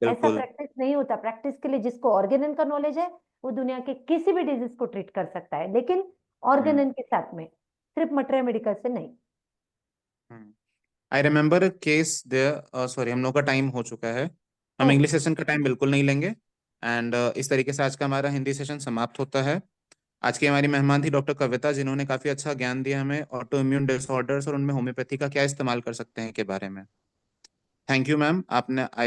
ऐसा बिल्कुल। प्रैक्टिस नहीं होता। प्रैक्टिस के लिए जिसको ऑर्गेनन का नॉलेज है वो दुनिया के किसी भी डिजीज को ट्रीट कर सकता है, लेकिन ऑर्गेनन के साथ में, सिर्फ मटेरियल मेडिकल से नहीं। I remember case there, sorry हम लोग का टाइम हो चुका है, हम ओके, इंग्लिश सेशन का टाइम बिल्कुल नहीं लेंगे। एंड इस तरीके से आज का हमारा हिंदी सेशन समाप्त होता है। आज की हमारी मेहमान थी डॉक्टर कविता, जिन्होंने काफी अच्छा ज्ञान दिया हमें ऑटो इम्यून डिसऑर्डर्स और उनमें होम्योपैथी का क्या इस्तेमाल कर सकते हैं के बारे में। थैंक यू मैम, आपने आई